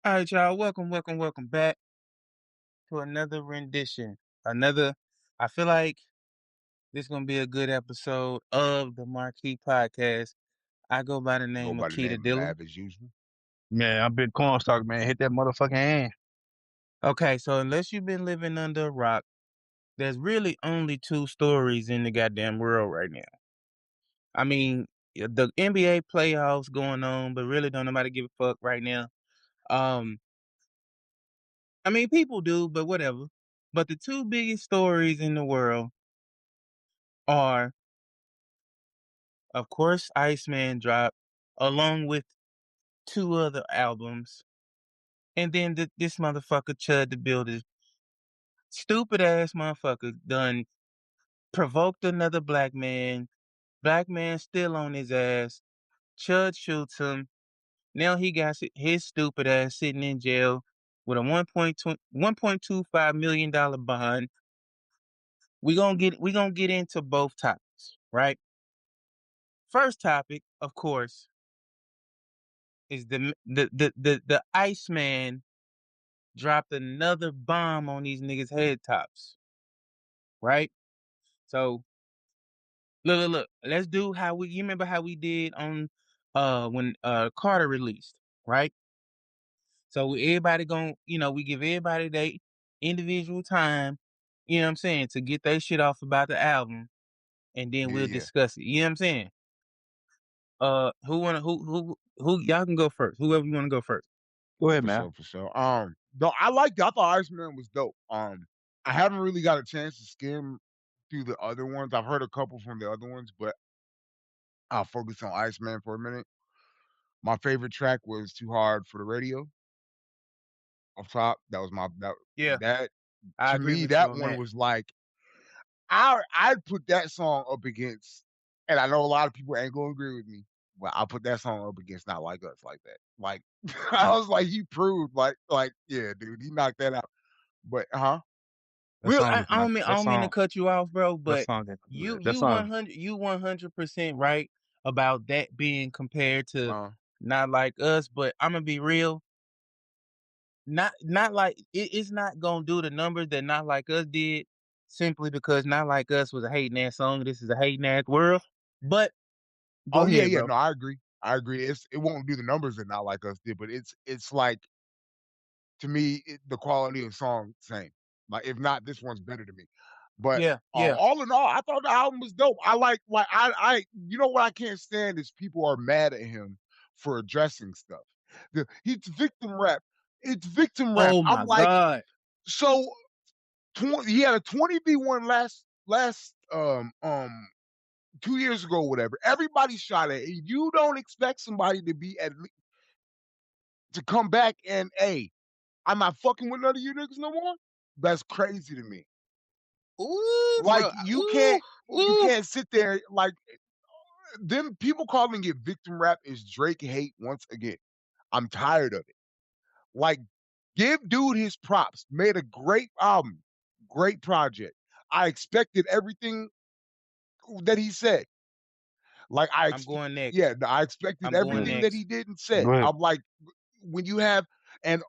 All right, y'all. Welcome back to another rendition. I feel like this is gonna be a good episode of the MarKey Podcast. I go by the Go name of by the Key the name of Dilla. MavAsusual. Man, I'm big cornstalk, man. Hit that motherfucking hand. Okay, so unless you've been living under a rock, there's really only two stories in the goddamn world right now. I mean, the NBA playoffs going on, but really don't nobody give a fuck right now. Um, I mean, people do, but whatever. But the two biggest stories in the world are, of course, Iceman dropped, along with two other albums. And then this motherfucker, Chud the Builder, stupid ass motherfucker, done provoked another black man. Black man still on his ass. Chud shoots him. Now he got his stupid ass sitting in jail with a $1.25 million bond. We gonna get into both topics, right? First topic, of course, is the Iceman dropped another bomb on these niggas' head tops, right? So look. Let's do you remember how we did on when Carter released, right? So everybody we give everybody their individual time, you know what I'm saying, to get their shit off about the album, and then we'll Yeah. discuss it. You know what I'm saying? Who y'all can go first. Whoever you want to go first. Go ahead, For man. sure, for sure. No, I liked it. I thought Iceman was dope. I haven't really got a chance to skim through the other ones. I've heard a couple from the other ones, but I'll focus on Iceman for a minute. My favorite track was "Too Hard for the Radio." Off top, that was Yeah, that I to agree me with you that on one that. was like I'd put that song up against, and I know a lot of people ain't gonna agree with me, but I'll put that song up against "Not Like Us" like that. Like I was like, he proved yeah, dude, he knocked that out. But That Real, song is not. I That don't mean to song. cut you off, bro, That but song is you good. That you song. 100% right about that being compared to Not Like Us. But I'm gonna be real, not like it's not gonna do the numbers that Not Like Us did, simply because Not Like Us was a hating ass song. This is a hating ass world. But go Oh yeah, ahead, yeah. bro. No, I agree. I agree. It won't do the numbers that Not Like Us did, but it's like, to me, the quality of the song same. Like if not, this one's better to me. But Yeah. all in all, I thought the album was dope. I like I you know what I can't stand is people are mad at him for addressing stuff. He's victim rap. It's victim rap. Oh I'm my like, god. so he had a 20v1 last 2 years ago, whatever. Everybody shot at it. You don't expect somebody to be to come back and I'm not fucking with none of you niggas no more. That's crazy to me. Ooh, Like bro. you Ooh, ooh. can't sit there like them people calling it victim rap is Drake hate once again. I'm tired of it. Like, give dude his props. Made a great album, great project. I expected everything that he said. Like I'm going next. yeah, I expected I'm going everything that next. he did and said. Go ahead. I'm like, when you have, and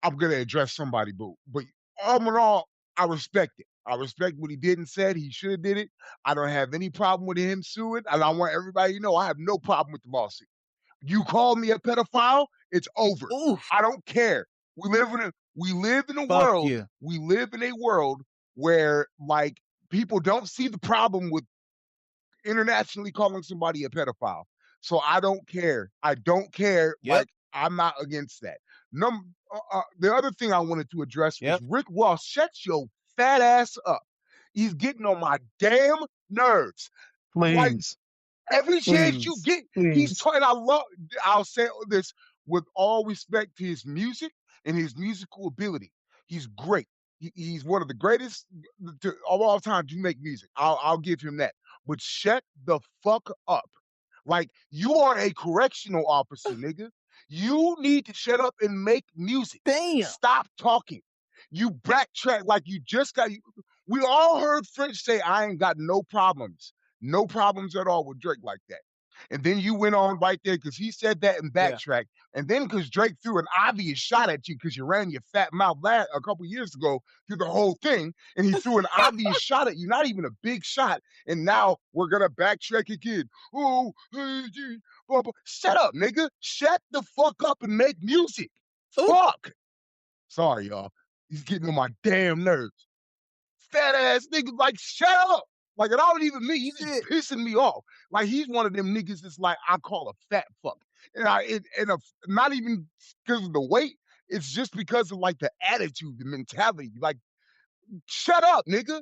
I'm gonna address somebody, but all in all, I respect it. I respect what he did and said. He should have did it. I don't have any problem with him suing, and I want everybody to know I have no problem with the lawsuit. You call me a pedophile, it's over. Oof. I don't care. We live in a Fuck world. you. We live in a world where like people don't see the problem with internationally calling somebody a pedophile. So I don't care. I don't care. Yep. Like I'm not against that. The other thing I wanted to address was Yep. Rick Ross. Shut your fat ass up. He's getting on my damn nerves. Like Please. every chance you get, he's Please. trying. I'll say this with all respect to his music and his musical ability. He's great. He's one of the greatest of all time to make music. I'll give him that. But shut the fuck up. Like you are a correctional officer, nigga. You need to shut up and make music. Damn. Stop talking. You backtrack like you just got. We all heard French say, "I ain't got no problems." No problems at all with Drake like that. And then you went on right there because he said that and Yeah. backtracked. And then because Drake threw an obvious shot at you because you ran your fat mouth a couple years ago through the whole thing. And he threw an obvious shot at you, not even a big shot. And now we're going to backtrack again. Oh, hey, gee, blah, blah. Shut up, nigga. Shut the fuck up and make music. Ooh. Fuck. Sorry, y'all. He's getting on my damn nerves. Fat ass nigga, like, shut up. Like, it don't even mean he's just Shit. pissing me off. Like, he's one of them niggas that's like, I call a fat fuck. Not even because of the weight, it's just because of like the attitude, the mentality. Like, shut up, nigga.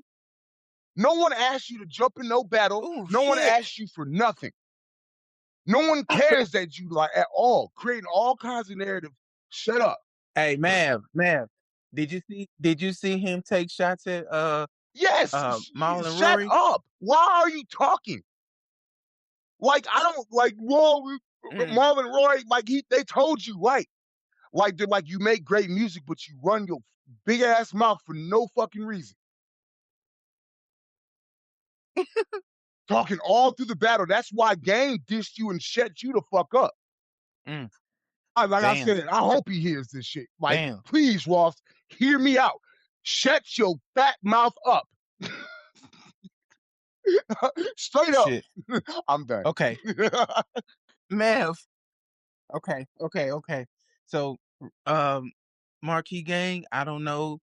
No one asked you to jump in no battle. Ooh, No one shit. asked you for nothing. No one cares that you like at all, creating all kinds of narrative. Shut up. Hey, Mav, did you see him take shots at Yes, Maul and shut Rory? up. Why are you talking? Like, I don't like Marvin Roy, like they told you right. Like they're like, you make great music, but you run your big ass mouth for no fucking reason. Talking all through the battle. That's why Game dissed you and shut you the fuck up. Like I Damn. said, I hope he hears this shit. Like, Damn. please, Ross, hear me out. Shut your fat mouth up. Straight up. Shit. I'm done. Okay. Mav. Okay. So, Marquee Gang, I don't know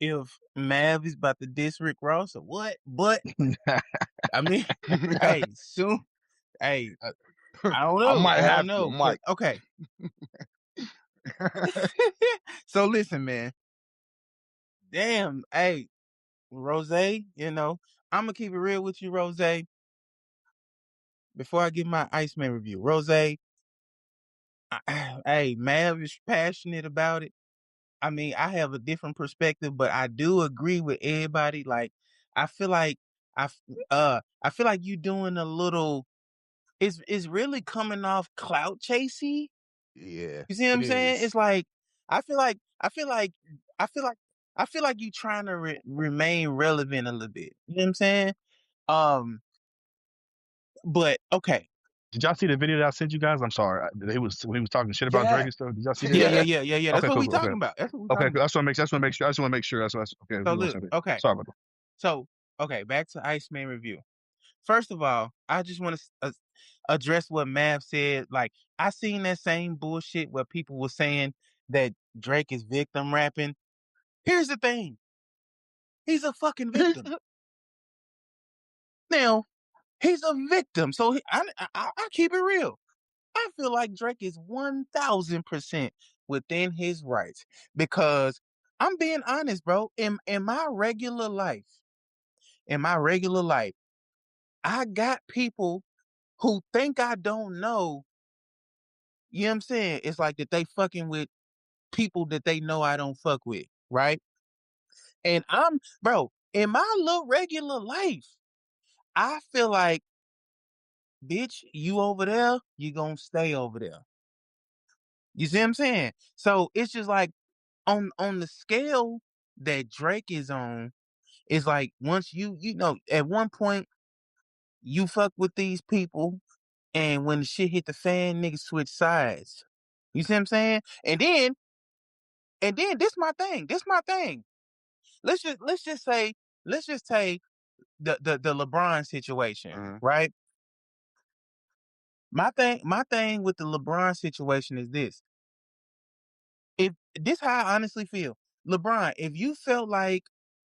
if Mav is about to diss Rick Ross or what, but I mean, hey, soon, hey, I don't know. I don't know. to. Might. Okay. So listen, man. Damn, hey, Rose, you know, I'm gonna keep it real with you, Rose. Before I give my Iceman review, Rose, hey, Mav is passionate about it. I mean, I have a different perspective, but I do agree with everybody. Like, I feel like I feel like you doing a little. It's really coming off clout chasey. Yeah. You see what I'm saying? It's like I feel like you trying to remain relevant a little bit. You know what I'm saying? But okay. Did y'all see the video that I sent you guys? I'm sorry. When he was talking shit about Drake and stuff. Did y'all see that? Yeah. That's Okay, what cool, we talking about. That's what we talking about. I just want to make sure. I just want to make sure. That's okay. So look, okay. Sorry about that. So okay, back to Iceman review. First of all, I just want to address what Mav said. Like, I seen that same bullshit where people were saying that Drake is victim rapping. Here's the thing. He's a fucking victim. Now, he's a victim. So I keep it real. I feel like Drake is 1000% within his rights because I'm being honest, bro. In my regular life, I got people who think I don't know. You know what I'm saying? It's like that they fucking with people that they know I don't fuck with, right? And bro, in my little regular life, I feel like, bitch, you over there, you gonna stay over there. You see what I'm saying? So it's just like on the scale that Drake is on, it's like once you know, at one point you fuck with these people, and when the shit hit the fan, niggas switch sides. You see what I'm saying? And then this my thing. Let's just say the LeBron situation, right? My thing with the LeBron situation is this. If this how I honestly feel. LeBron, if you felt like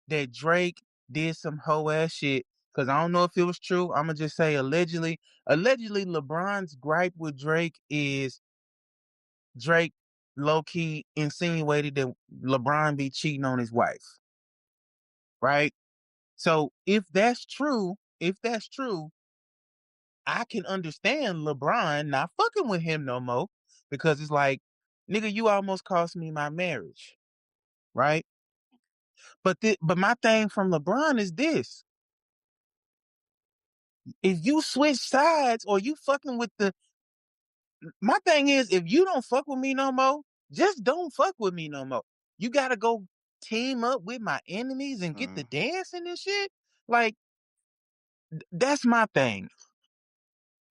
that Drake did some hoe ass shit, because I don't know if it was true, I'm gonna just say allegedly. Allegedly, LeBron's gripe with Drake is Drake low key insinuated that LeBron be cheating on his wife. Right? So if that's true, I can understand LeBron not fucking with him no more because it's like, nigga, you almost cost me my marriage, right? But my thing from LeBron is this: if you switch sides or you fucking with my thing is, if you don't fuck with me no more, just don't fuck with me no more. You gotta go team up with my enemies and get the dancing and shit. Like, that's my thing.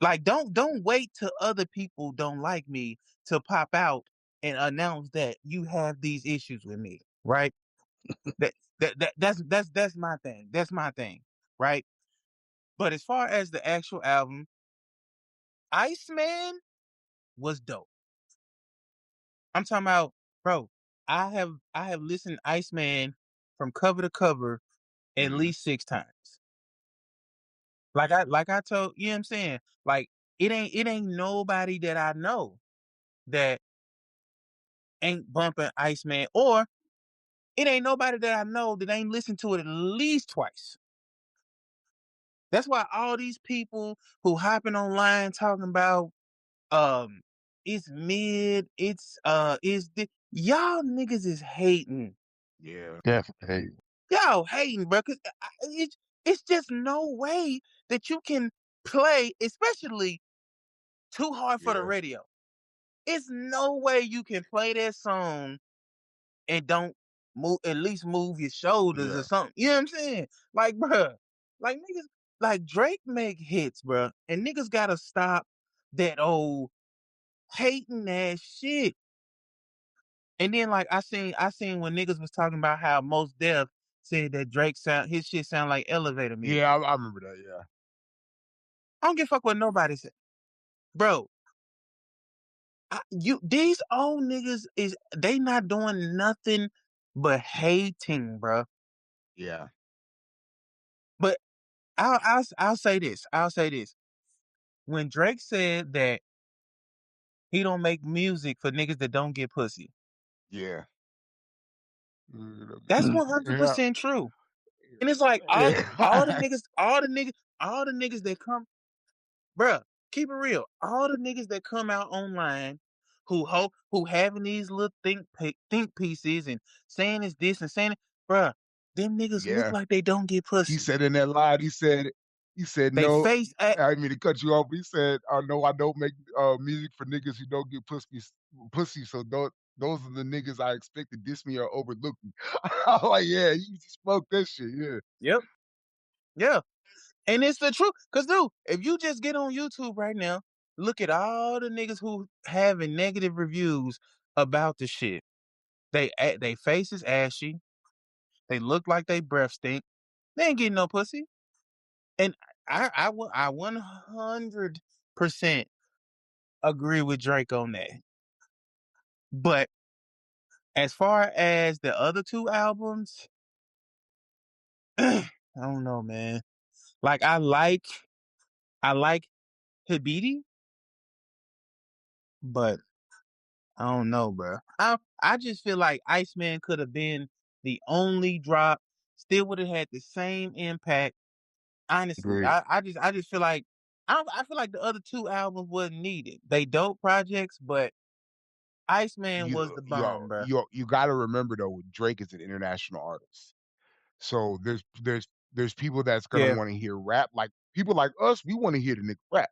Like, don't wait till other people don't like me to pop out and announce that you have these issues with me, right? That that's my thing. That's my thing, right? But as far as the actual album, Iceman was dope. I'm talking about, bro. I have listened to Iceman from cover to cover at Mhm. least 6 times. Like I told you know what I'm saying? Like it ain't nobody that I know that ain't bumping Iceman, or it ain't nobody that I know that ain't listened to it at least twice. That's why all these people who hopping online talking about um it's mid, y'all niggas is hating. Yeah. Definitely. Y'all hating, bro, cause it's just no way that you can play, especially Too Hard for the Yeah. Radio. It's no way you can play that song and don't move, at least move your shoulders or Yeah. something. You know what I'm saying? Like, bruh, like niggas, like Drake make hits, bruh, and niggas gotta stop that old hating ass shit. And then like I seen when niggas was talking about how Most Def said that Drake his shit sound like elevator music. Yeah, I remember that. Yeah. I don't give a fuck what nobody said, bro. These old niggas is they not doing nothing but hating, bro. Yeah. But I'll say this. I'll say this. When Drake said that he don't make music for niggas that don't get pussy, Yeah. that's Yeah. 100% true. And it's like all the Yeah. niggas, all the niggas that come, bruh, keep it real. All the niggas that come out online who having these little think pieces and saying it's this and saying it, bruh, them niggas look Yeah. like they don't get He pussy. said in that line, he said, They no, face act, I didn't mean to cut you off. He said, no, I don't make music for niggas who don't get pussy. So those are the niggas I expect to diss me or overlook me. I'm like, yeah, you spoke that shit. Yeah. yep, yeah. And it's the truth. Cause dude, if you just get on YouTube right now, look at all the niggas who having negative reviews about the shit. They face is ashy. They look like they breath stink. They ain't getting no pussy. And I 100% agree with Drake on that. But as far as the other two albums, I don't know, man. Like I like Habiti, but I don't know, bro. I just feel like Iceman could have been the only drop, still would have had the same impact. Honestly, Agreed. I just feel like I feel like the other two albums wasn't needed. They dope projects, but Iceman was the bomb, bro. You got to remember though, Drake is an international artist. So there's people that's gonna Yeah, want to hear rap. Like people like us, we want to hear the nigga rap.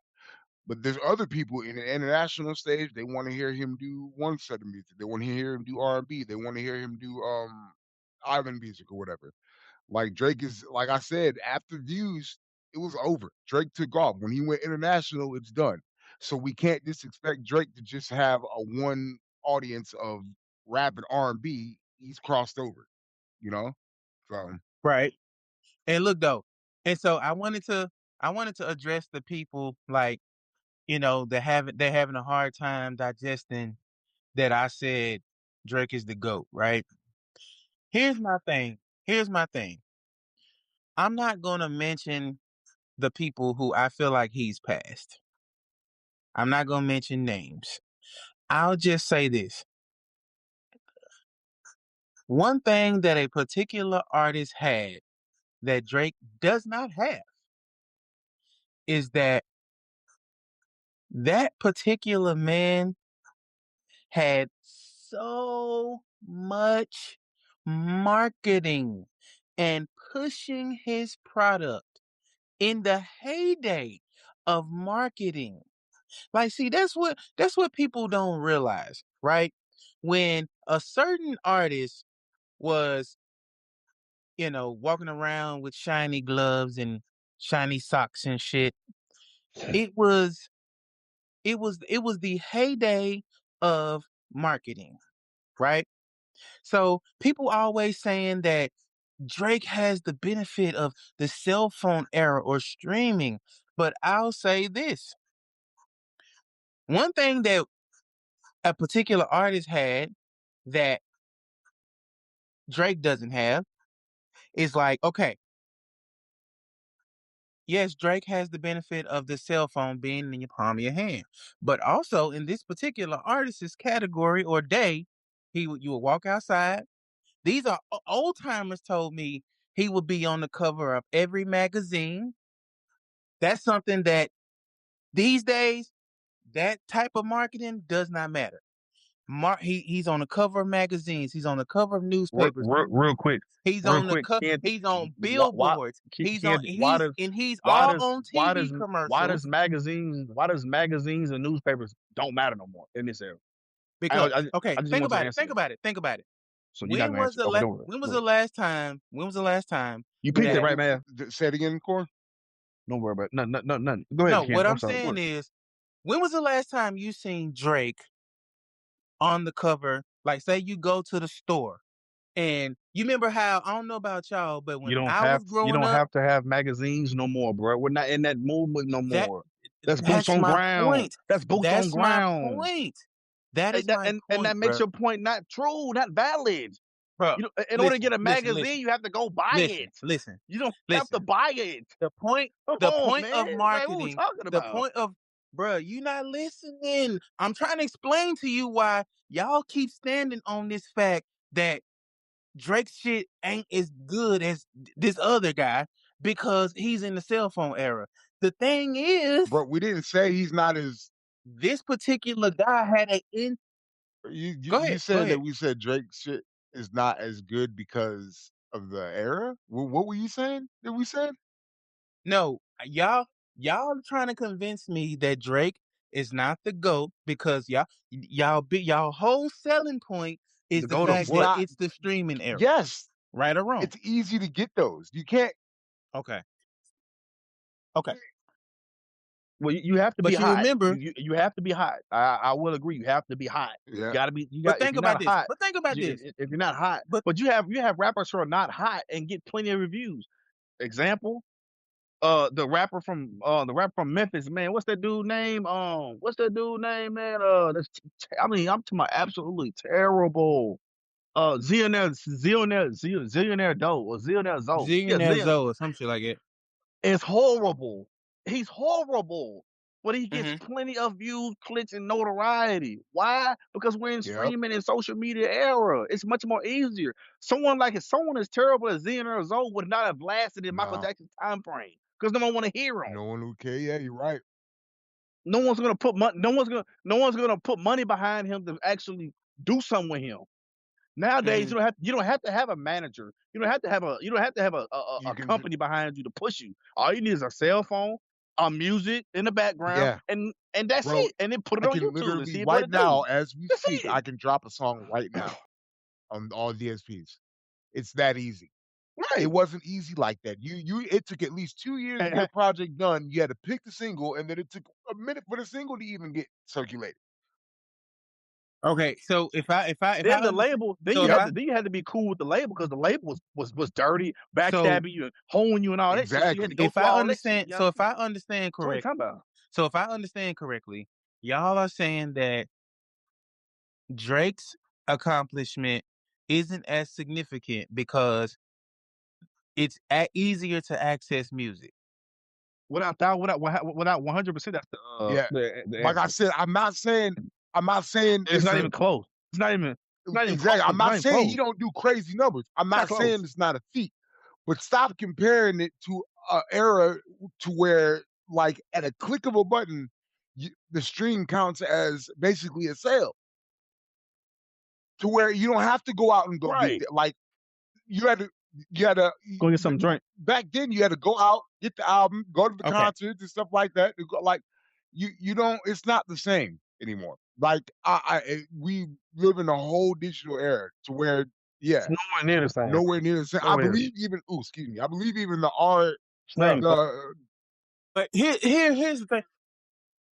But there's other people in the international stage, they want to hear him do one set of music. They want to hear him do R&B. They want to hear him do island music or whatever. Like Drake is like I said, after Views, it was over. Drake took off. When he went international, it's done. So we can't just expect Drake to just have a one audience of rap and R&B. He's crossed over, you know? So right. And look though, and so I wanted to address the people like they're having a hard time digesting that I said Drake is the GOAT, right? Here's my thing. Here's my thing. I'm not gonna mention the people who I feel like he's passed. I'm not gonna mention names. I'll just say this. One thing that a particular artist had that Drake does not have is that particular man had so much marketing and pushing his product in the heyday of marketing. Like, see, that's what people don't realize, right? When a certain artist was, walking around with shiny gloves and shiny socks and shit, it was the heyday of marketing, right? So people always saying that Drake has the benefit of the cell phone era or streaming, but I'll say this. One thing that a particular artist had that Drake doesn't have is like, okay, yes, Drake has the benefit of the cell phone being in your palm of your hand, but also in this particular artist's category or day, you would walk outside. These are old timers told me he would be on the cover of every magazine. That's something that these days, that type of marketing does not matter. He's on the cover of magazines. He's on the cover of newspapers. Real quick, He's real on the quick, Ken, he's on why, billboards. He's on Ken, why he's all does on TV commercials why does magazines and newspapers don't matter no more in this era? because I okay, just think want you to about it. answer Think that. about it. Think about it. So you're not gonna answer. Okay, don't worry. When was the last time? When was the last time You picked it, right, man? Say it again, Corn. Don't worry about it. None. Go ahead, No, Ken. what I'm sorry. saying is, when was the last time you seen Drake on the cover? Like, say you go to the store and you remember how, I don't know about y'all, but when I was growing up, you don't have to have magazines no more, bro. We're not in that movement no more. That's boots on ground. Point. That's boots on ground. My point. That is my point, and that makes your point not true, not valid. Bro, in order to get a magazine, you have to go buy it. Listen, you don't have to buy it. The point of marketing, man, what we talking about? the point of, bro, you not listening. I'm trying to explain to you why y'all keep standing on this fact that Drake's shit ain't as good as this other guy because he's in the cell phone era. The thing is, bro, we didn't say he's not as. This particular guy had a in. You said that we said Drake's shit is not as good because of the era. What were you saying? That we said? No, y'all trying to convince me that Drake is not the GOAT because y'all whole selling point is the fact that it's the streaming era. Yes. Right or wrong? It's easy to get those. You can't. Okay. Well, you have to be hot. Remember, you have to be hot. I will agree. You have to be hot. Yeah. You gotta be. But think about this. If you're not hot, but you have rappers who are not hot and get plenty of reviews. Example, the rapper from Memphis, man. What's that dude name? Man? I'm to my absolutely terrible. Zillionaire Doe or Zillionaire Zoe. Zillionaire Zoe or some shit like it. It's horrible. He's horrible. But he gets plenty of views, clicks, and notoriety. Why? Because we're in streaming and social media era. It's much more easier. Someone as terrible as Zillionaire Zoe would not have lasted in Michael Jackson's time frame. Because no one want to hear him. No one would care. Yeah, you're right. No one's gonna put money. No one's gonna put money behind him to actually do something with him. Nowadays, you don't have to have a manager. You don't have to have a company behind you to push you. All you need is a cell phone, music in the background, and that's it. And then put it on YouTube and see right now, as we speak, I can drop a song right now on all DSPs. It's that easy. Right. It wasn't easy like that. It took at least 2 years to get a project done. You had to pick the single, and then it took a minute for the single to even get circulated. Okay, so if I the label, then you had to be cool with the label because the label was dirty, backstabbing you and holding you and all that. Exactly. If I understand correctly, y'all are saying that Drake's accomplishment isn't as significant because it's easier to access music. Without 100%, that's the like I said, I'm not saying it's not even close. It's not even exactly. I'm not saying he don't do crazy numbers. I'm not saying it's not a feat, but stop comparing it to an era to where, like, at a click of a button, the stream counts as basically a sale. To where you don't have to go out and go get it. Like you had to go get some drink. Back then, you had to go out, get the album, go to the concerts and stuff like that. Like you don't. It's not the same anymore. Like we live in a whole digital era to where it's nowhere near the same. Nowhere near the same. I believe even the art, But here's the thing.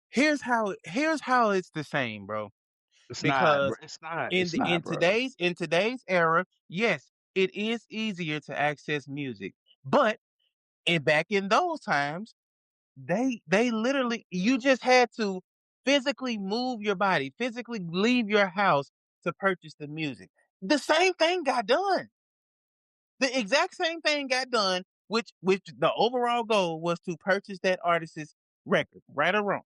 Here's how it's the same, bro. It's not, bro. Because It's not. in It's not, bro. today's era, yes, it is easier to access music. But back in those times, they literally, you just had to physically move your body, physically leave your house to purchase the music. The same thing got done. The exact same thing got done, which the overall goal was to purchase that artist's record, right or wrong.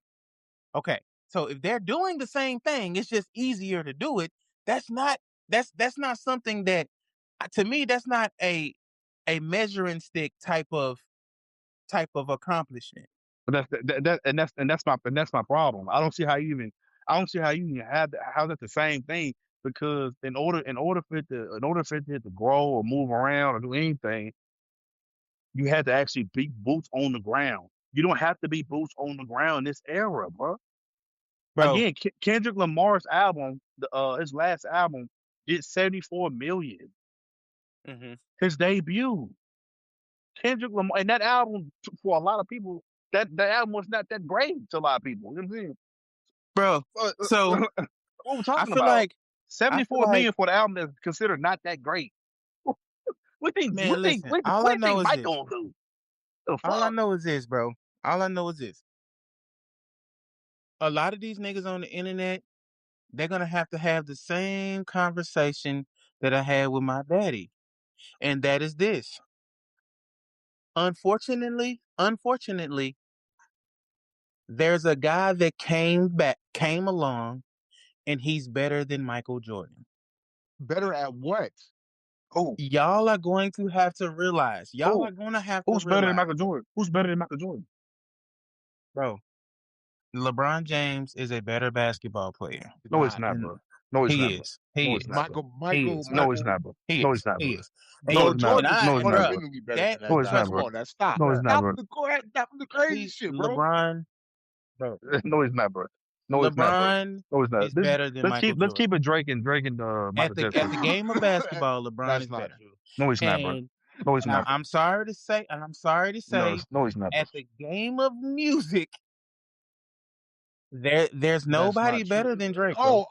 Okay. So if they're doing the same thing, it's just easier to do it. That's not that's not something that, to me, that's not a measuring stick type of accomplishment. But that's my problem. I don't see how you even have that. How that's the same thing? Because in order for it to grow or move around or do anything, you had to actually be boots on the ground. You don't have to be boots on the ground in this era, bro. Bro, Again, Kendrick Lamar's album, his last album, did 74 million. mhm. His debut, Kendrick Lamar, and that album for a lot of people, that album was not that great to a lot of people. You know what I'm saying? Bro, so What we I talking feel about? like 74 million for the album that's considered not that great. What think man, listen, what all do I you know think is Mike this. gonna do? The All I fuck? know is this, bro. All I know is this. A lot of these niggas on the internet, they're gonna have to have the same conversation that I had with my daddy. And that is this. Unfortunately, there's a guy that came along, and he's better than Michael Jordan. Better at what? Who? Y'all are going to have to realize. Y'all Who? are going to have to Who's better than realize, Michael Jordan? Who's better than Michael Jordan? bro. LeBron James is a better basketball player. No, it's Not. not, And bro. No, it's not, he bro. is. He No, is. it's not, bro. He is, bro. No, it's not, bro. He No, is. it's not, He bro. is. No, Bro, it's not. Jordan is No, it's not, bro. fundamentally better That than No, that it's guy. not, Come bro. on, now stop. No, it's not, Stop bro. with the crazy shit, bro. LeBron, bro. No, it's not, bro. No, it's not, bro. LeBron No, it's not. is better than Michael Let's Jordan. keep it Drake and Michael Jackson. At the game of basketball, LeBron That's is not better. true. No, it's not, bro. And No, it's not, bro. I'm sorry to say, No, it's not, bro. at the game of music, there's nobody better than Drake, bro. Oh,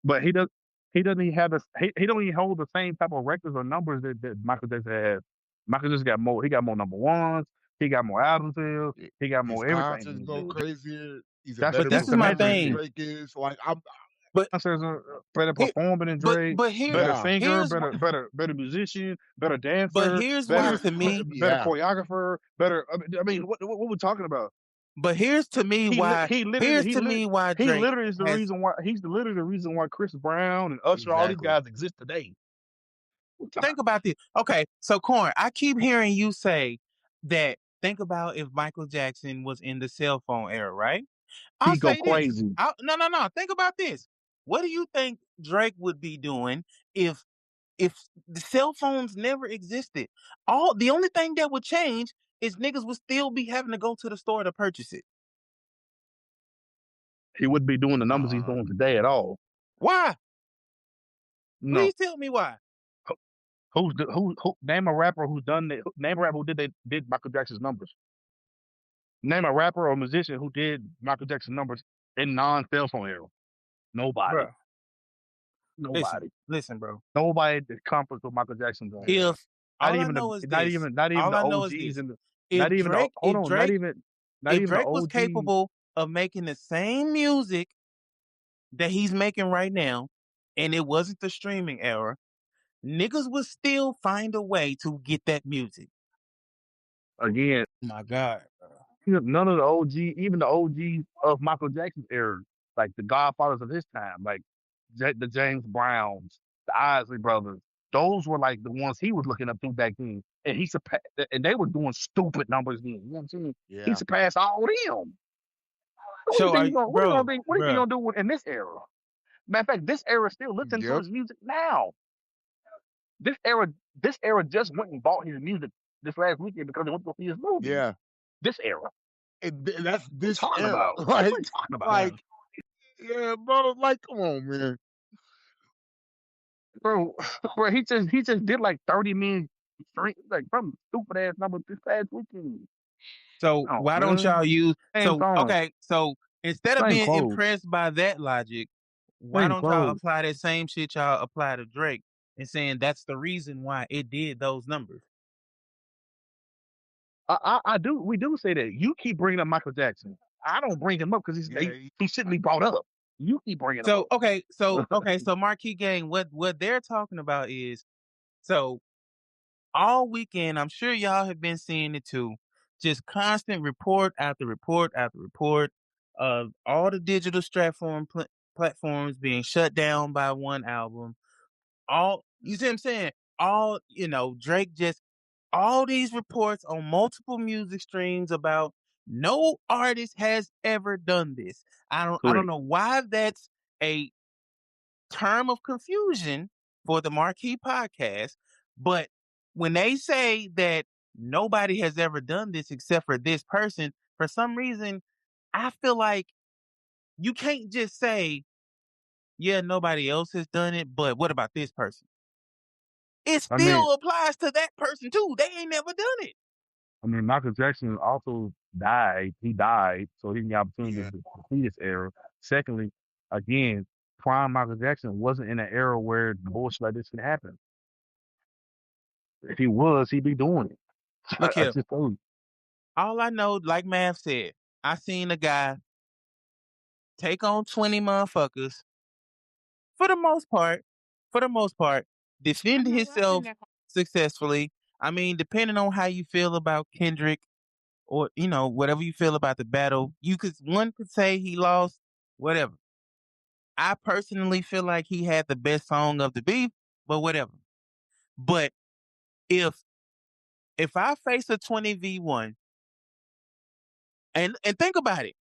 But he doesn't even have he don't even hold the same type of records or numbers that Michael Jackson has. Michael just got more. He got more number ones. He got more album sales. He got his more everything. concerts go crazier. He's a That's better what this is my performer than thing. Drake is. Like I'm. But Concerts are better performer than Drake. but here, better Yeah. singer, here's better musician, better dancer. but here's better, why to me. better Yeah. choreographer. Better. I mean, what we're talking about? But here's to me why. Here's to me why He Drake literally is the has. reason why. He's literally the reason why Chris Brown and Usher, all these Exactly. guys exist today. Think about this. Okay, so Corn, I keep hearing you say that. Think about if Michael Jackson was in the cell phone era, right? I'll He go say this. crazy. No. Think about this. What do you think Drake would be doing if the cell phones never existed? The only thing that would change is niggas would still be having to go to the store to purchase it. He wouldn't be doing the numbers he's doing today at all. Why? No. Please tell me why. Who name a rapper who's done that? Name a rapper who did Michael Jackson's numbers. Name a rapper or musician who did Michael Jackson's numbers in non-cell phone era. Nobody. Bruh. Nobody. Listen, bro. Nobody that accomplished what Michael Jackson done. If all not I even know is not this, even all the I know is OGs this. and the, If not even Drake, the, hold if on, Drake, not if even Drake the was OG. capable of making the same music that he's making right now, and it wasn't the streaming era, niggas would still find a way to get that music. Again, My God, bro. none of the OG, even the OGs of Michael Jackson's era, like the godfathers of his time, like the James Browns, the Isley brothers, those were like the ones he was looking up to back then. And he surpassed, and they were doing stupid numbers then. You know what I'm saying? Yeah. He surpassed all of them. What So, do you think bro, what do you think he's gonna do in this era? Matter of fact, this era still listens to his music now. This era just went and bought his music this last weekend because they went to see his movie. Yeah. This era. And that's this talking era. about? Like, What are you talking about? like, yeah, bro. Like, come on, man. Bro, he just did like 30 million streams, like some stupid ass number this past weekend. So Oh, why don't really? y'all use Same song, okay, so instead of same being clothes, impressed by that logic, why same don't y'all clothes. apply that same shit y'all apply to Drake and saying that's the reason why it did those numbers? I do. We do say that. You keep bringing up Michael Jackson. I don't bring him up because Yeah, he shouldn't be brought up. You keep bringing him So up. so Marquee Gang, what they're talking about is so all weekend, I'm sure y'all have been seeing it too. Just constant report after report after report of all the digital platforms being shut down by one album. All you see what I'm saying? All Drake just all these reports on multiple music streams about no artist has ever done this. I don't Correct. know why that's a term of confusion for the MarKey Podcast, but when they say that nobody has ever done this except for this person, for some reason, I feel like you can't just say, yeah, nobody else has done it, but what about this person? It I mean, still applies to that person too. They ain't never done it. Michael Jackson also died. He died, so he didn't get opportunity yeah. to complete his era. Secondly, again, prime Michael Jackson wasn't in an era where bullshit like this could happen. If he was, he'd be doing it. Look I here. just told you. All I know, like Mav said, I seen a guy take on 20 motherfuckers for the most part, defend himself successfully. I mean, depending on how you feel about Kendrick or, whatever you feel about the battle, one could say he lost, whatever. I personally feel like he had the best song of the beef, but whatever. But if I face a 20v1 and think about it,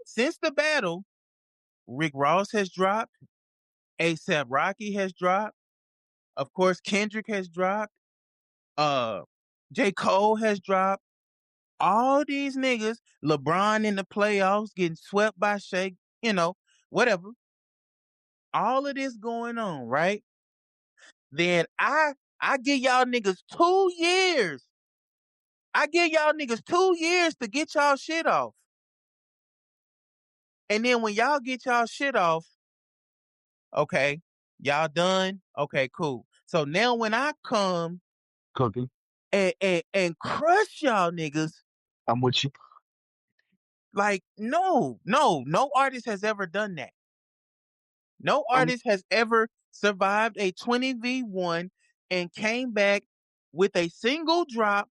since the battle, Rick Ross has dropped, ASAP Rocky has dropped, of course Kendrick has dropped, uh J. Cole has dropped. All these niggas, LeBron in the playoffs getting swept by Shake, whatever. All of this going on, right? Then I give y'all niggas 2 years. I give y'all niggas 2 years to get y'all shit off. And then when y'all get y'all shit off, okay, y'all done? Okay, cool. So now when I come Cooking. and crush y'all niggas, I'm with you. like, no artist has ever done that. No I'm artist has ever survived a 20v1 and came back with a single drop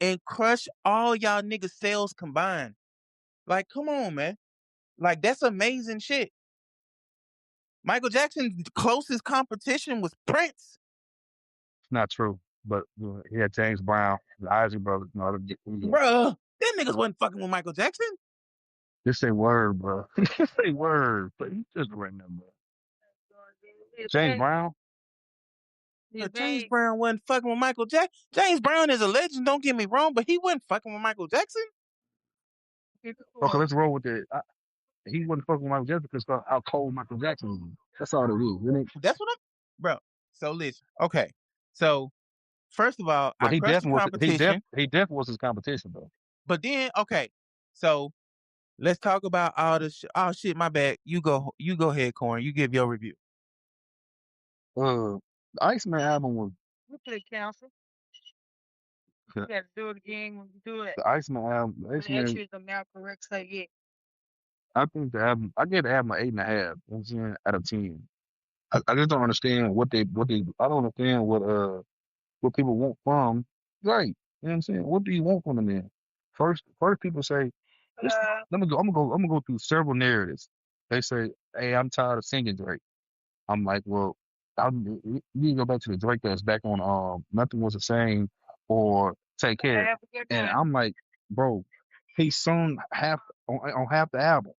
and crushed all y'all niggas sales combined. Like, come on, man. Like, that's amazing shit. Michael Jackson's closest competition was Prince. not true, but he had James Brown, the Isaac brothers, Bruh, them niggas wasn't fucking with Michael Jackson. This ain't word, bro. This ain't word, but you just remember. James Brown. James Brown wasn't fucking with Michael Jackson. James Brown is a legend, don't get me wrong, but he wasn't fucking with Michael Jackson. Okay, let's roll with it. He wasn't fucking with Michael Jackson because of how cold Michael Jackson was. That's all it is, isn't it? That's what bro. So listen, okay. So first of all, But I crushed the competition. he definitely was his competition though. But then, okay, so let's talk about all this. Oh shit, my bad. You go ahead, Corn. You give your review. The Iceman album was You got to do it again when you do it. the Iceman album. Actually, the mouth correct say yeah. I think the album. I give the album an 8.5. You know what I'm saying, out of 10. I just don't understand what they. I don't understand what people want from Drake. You know what I'm saying? What do you want from the man? First people say, let me go. I'm gonna go through several narratives. They say, "Hey, I'm tired of singing Drake." I'm like, well, you need to go back to the Drake that's back on Nothing Was the Same or Take Care. And I'm like, bro, he sung on half the album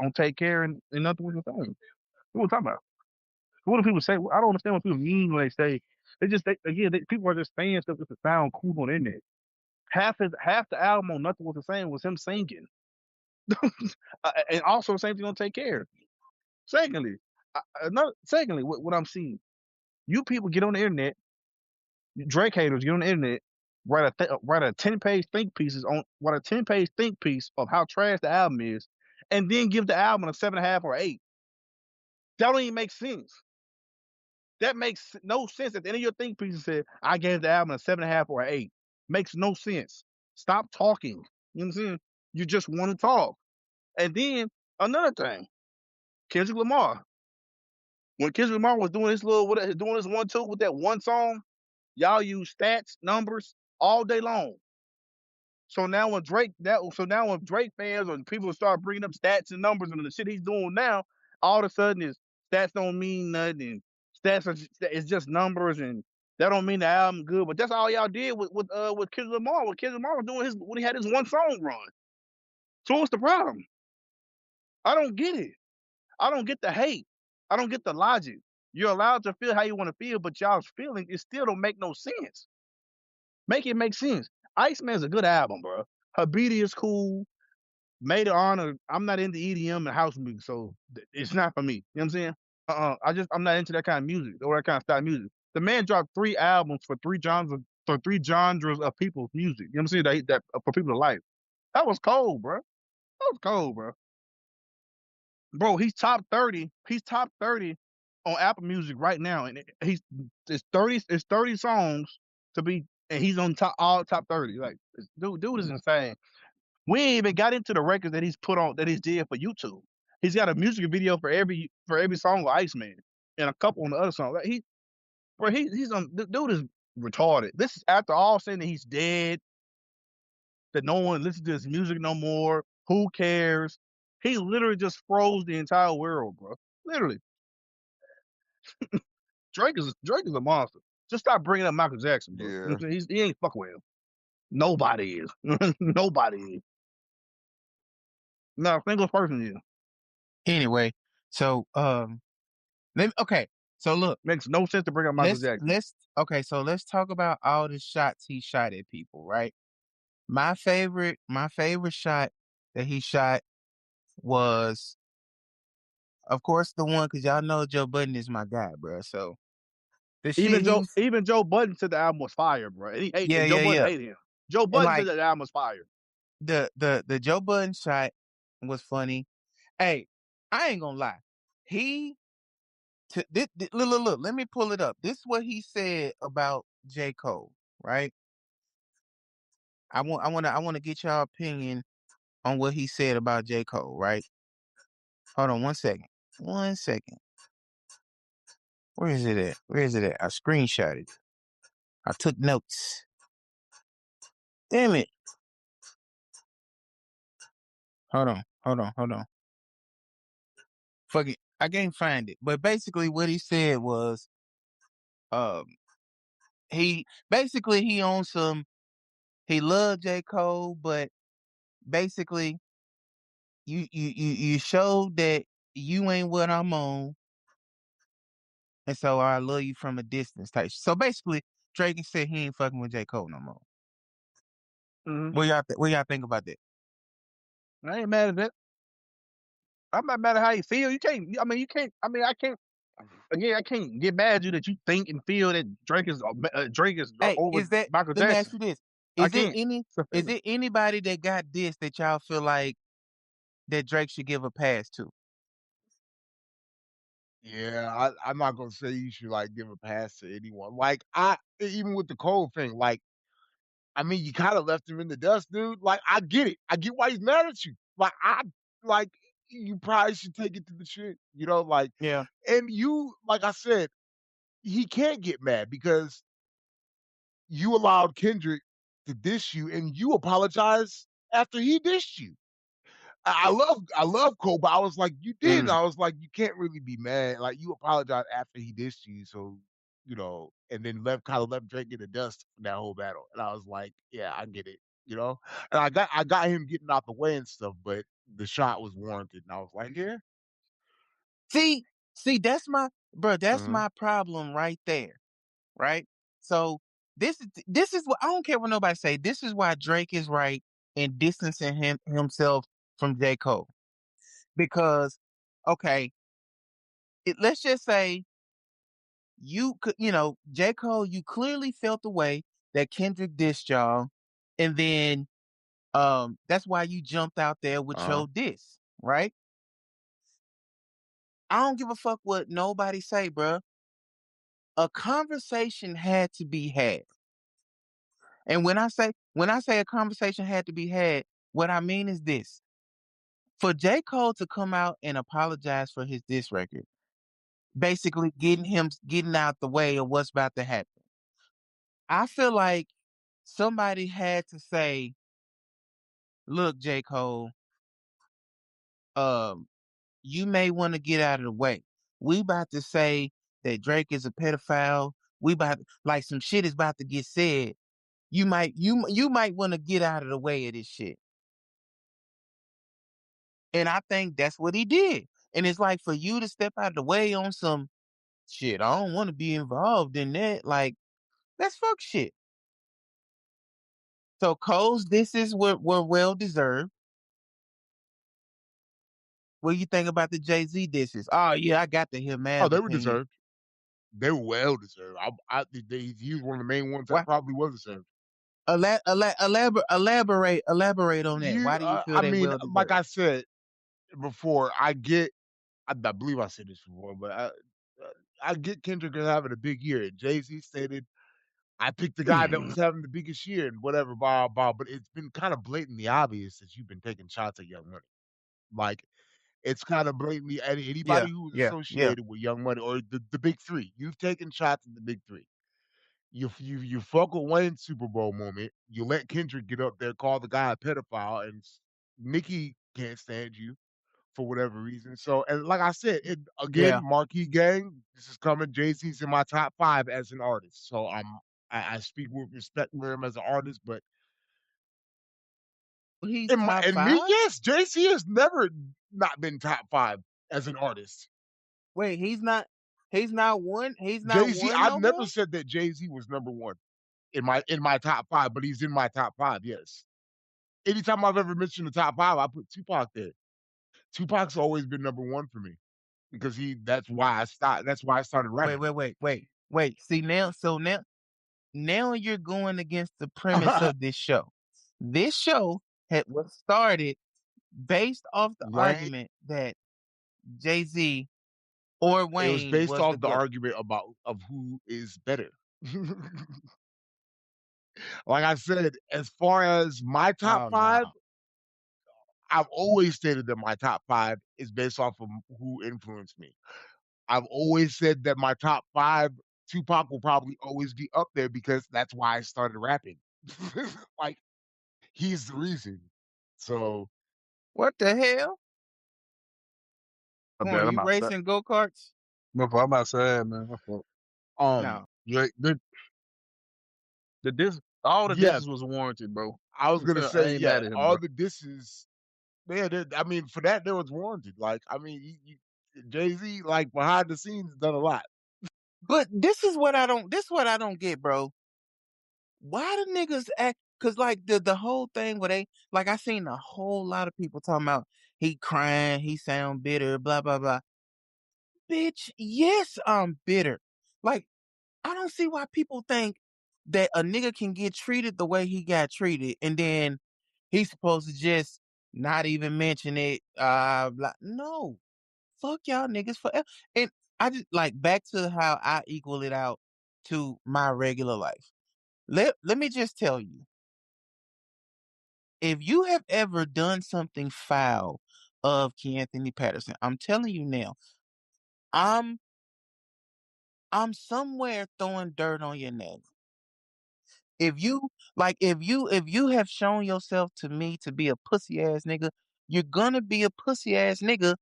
on Take Care and Nothing Was the Same. What are we talking about? What do people say? I don't understand what people mean when they say people are just saying stuff just to sound cool on the internet. Half the album on Nothing Was the Same was him singing, and also the same thing on Take Care. Secondly, what I'm seeing, you people get on the internet, Drake haters get on the internet write a 10-page think piece of how trash the album is, and then give the album a 7.5 or 8. That don't even make sense. That makes no sense. At the end of your think piece, it said, I gave the album a 7.5 or 8. Makes no sense. Stop talking. You know what I'm saying? You just want to talk. And then another thing, Kendrick Lamar. When Kendrick Lamar was doing this 1-2 with that one song, y'all use stats, numbers all day long. So now when Drake fans or people start bringing up stats and numbers and the shit he's doing now, all of a sudden is stats don't mean nothing. It's just numbers, and that don't mean the album good. But that's all y'all did with Kendrick Lamar. When Kendrick Lamar was doing when he had his one song run. So what's the problem? I don't get it. I don't get the hate. I don't get the logic. You're allowed to feel how you want to feel, but y'all's feeling it still don't make no sense. Make it make sense. Iceman's a good album, bro. Habiti is cool. Made of Honor. I'm not into EDM and house music, so it's not for me. You know what I'm saying? I'm not into that kind of music or that kind of style of music. The man dropped 3 albums for 3 genres of people's music. You know what I'm saying? That for people to like. That was cold, bro. That was cold, bro. Bro, he's top 30. He's top 30 on Apple Music right now, and it's 30 songs to be, and he's on all top 30. Like, dude is insane. We ain't even got into the records that he's did for YouTube. He's got a music video for every song with Iceman, and a couple on the other songs. Like the dude is retarded. This is after all saying that he's dead, that no one listens to his music no more. Who cares? He literally just froze the entire world, bro. Literally. Drake is a monster. Just stop bringing up Michael Jackson, bro. Yeah. He ain't fucking with him. Nobody is. Nobody is. Not a single person is. Anyway, so okay. So look, makes no sense to bring up Michael Jackson. So let's talk about all the shots he shot at people, right? My favorite shot that he shot was, of course, the one, because y'all know Joe Budden is my guy, bro. So even Joe Budden said the album was fire, bro. Joe Budden hated him. Joe Budden said that the album was fire. The Joe Budden shot was funny. Hey, I ain't gonna lie. Look, let me pull it up. This is what he said about J. Cole, right? I want to get y'all opinion on what he said about J. Cole, right? Hold on 1 second. 1 second. Where is it at? I screenshotted it. I took notes. Damn it. Hold on. Fuck it. I can't find it. But basically what he said was, he on some, he loved J. Cole, but basically you showed that you ain't what I'm on, and so I love you from a distance type. So basically Drake said he ain't fucking with J. Cole no more. Mm-hmm. What y'all think about that? I ain't mad at that. I'm not mad at how you feel. I can't get mad at you that you think and feel that Drake is Hey, over Michael Jackson. Let me ask you this. Is it anybody that got this that y'all feel like that Drake should give a pass to? Yeah, I'm not gonna say you should like give a pass to anyone. Like even with the Cole thing, like I mean, you kind of left him in the dust, dude. Like I get it. I get why he's mad at you. Like you probably should take it to the shit, you know. Like yeah, and you, like I said, he can't get mad because you allowed Kendrick to diss you, and you apologize after he dissed you. I love Cole, but I was like, you did. And I was like, you can't really be mad. Like you apologize after he dissed you, so you know, and then left Drake in the dust for that whole battle. And I was like, yeah, I get it, you know. And I got him getting out the way and stuff, but the shot was warranted, and I was like, yeah. See, that's my my problem right there, right? So this is what I don't care what nobody say. This is why Drake is right in distancing himself from J. Cole, because okay, let's just say you could, J. Cole, you clearly felt the way that Kendrick dissed y'all, and then that's why you jumped out there with your diss, right? I don't give a fuck what nobody say, bruh. A conversation had to be had. And when I say a conversation had to be had, what I mean is this. For J. Cole to come out and apologize for his diss record, basically getting out the way of what's about to happen. I feel like somebody had to say, look, J. Cole, you may want to get out of the way. We about to say that Drake is a pedophile. We about like some shit is about to get said. You might want to get out of the way of this shit. And I think that's what he did. And it's like for you to step out of the way on some shit, I don't want to be involved in that. Like, that's fuck shit. So Cole's disses were well deserved. What do you think about the Jay-Z disses? Oh yeah, I got to hear Mav's they were opinion. deserved. They were well deserved. He was one of the main ones that probably was deserved. Elaborate on that. Why do you feel they well deserved? Like I said before, I believe I said this before, but I get Kendrick is having a big year. Jay-Z stated, I picked the guy that was having the biggest year and whatever, blah, blah. But it's been kind of blatantly obvious that you've been taking shots at Young Money. Like, it's kind of blatantly, anybody who's associated with Young Money or the big three, you've taken shots at the big three. You fuck with Wayne's Super Bowl moment. You let Kendrick get up there, call the guy a pedophile, and Nicki can't stand you for whatever reason. So, and like I said, MarKey Gang, this is coming. Jay-Z's in my top 5 as an artist. So I speak with respect for him as an artist, but he's top 5? Me, yes, Jay-Z has never not been top 5 as an artist. Wait, he's not one. He's not Jay-Z. one. I've never said that Jay-Z was number 1 in my top 5, but he's in my top 5. Yes. Anytime I've ever mentioned the top 5, I put Tupac there. Tupac's always been number 1 for me because that's why I started. That's why I started rapping. Wait. See now you're going against the premise of this show. This show was started based off the argument that Jay-Z or Wayne. It was based off the argument of who is better. Like I said, as far as my top 5, I've always stated that my top 5 is based off of who influenced me. I've always said that my top 5, Tupac will probably always be up there because that's why I started rapping. Like, he's the reason. So, what the hell? Are you racing go-karts? No, I'm outside, man. No. All the disses was warranted, bro. I was gonna say, all the disses. Yeah, I mean, for that there was warranted. Like, I mean, Jay-Z, like behind the scenes, done a lot. But this is what I don't get, bro. Why the niggas act? Cause like the whole thing where they like I seen a whole lot of people talking about he crying, he sound bitter, blah blah blah. Bitch, yes, I'm bitter. Like, I don't see why people think that a nigga can get treated the way he got treated, and then he's supposed to just not even mention it. Blah. No, fuck y'all niggas forever. And I just like back to how I equal it out to my regular life. Let me just tell you, if you have ever done something foul of Anthony Patterson, I'm telling you now, I'm somewhere throwing dirt on your name. If you have shown yourself to me to be a pussy ass nigga, you're gonna be a pussy ass nigga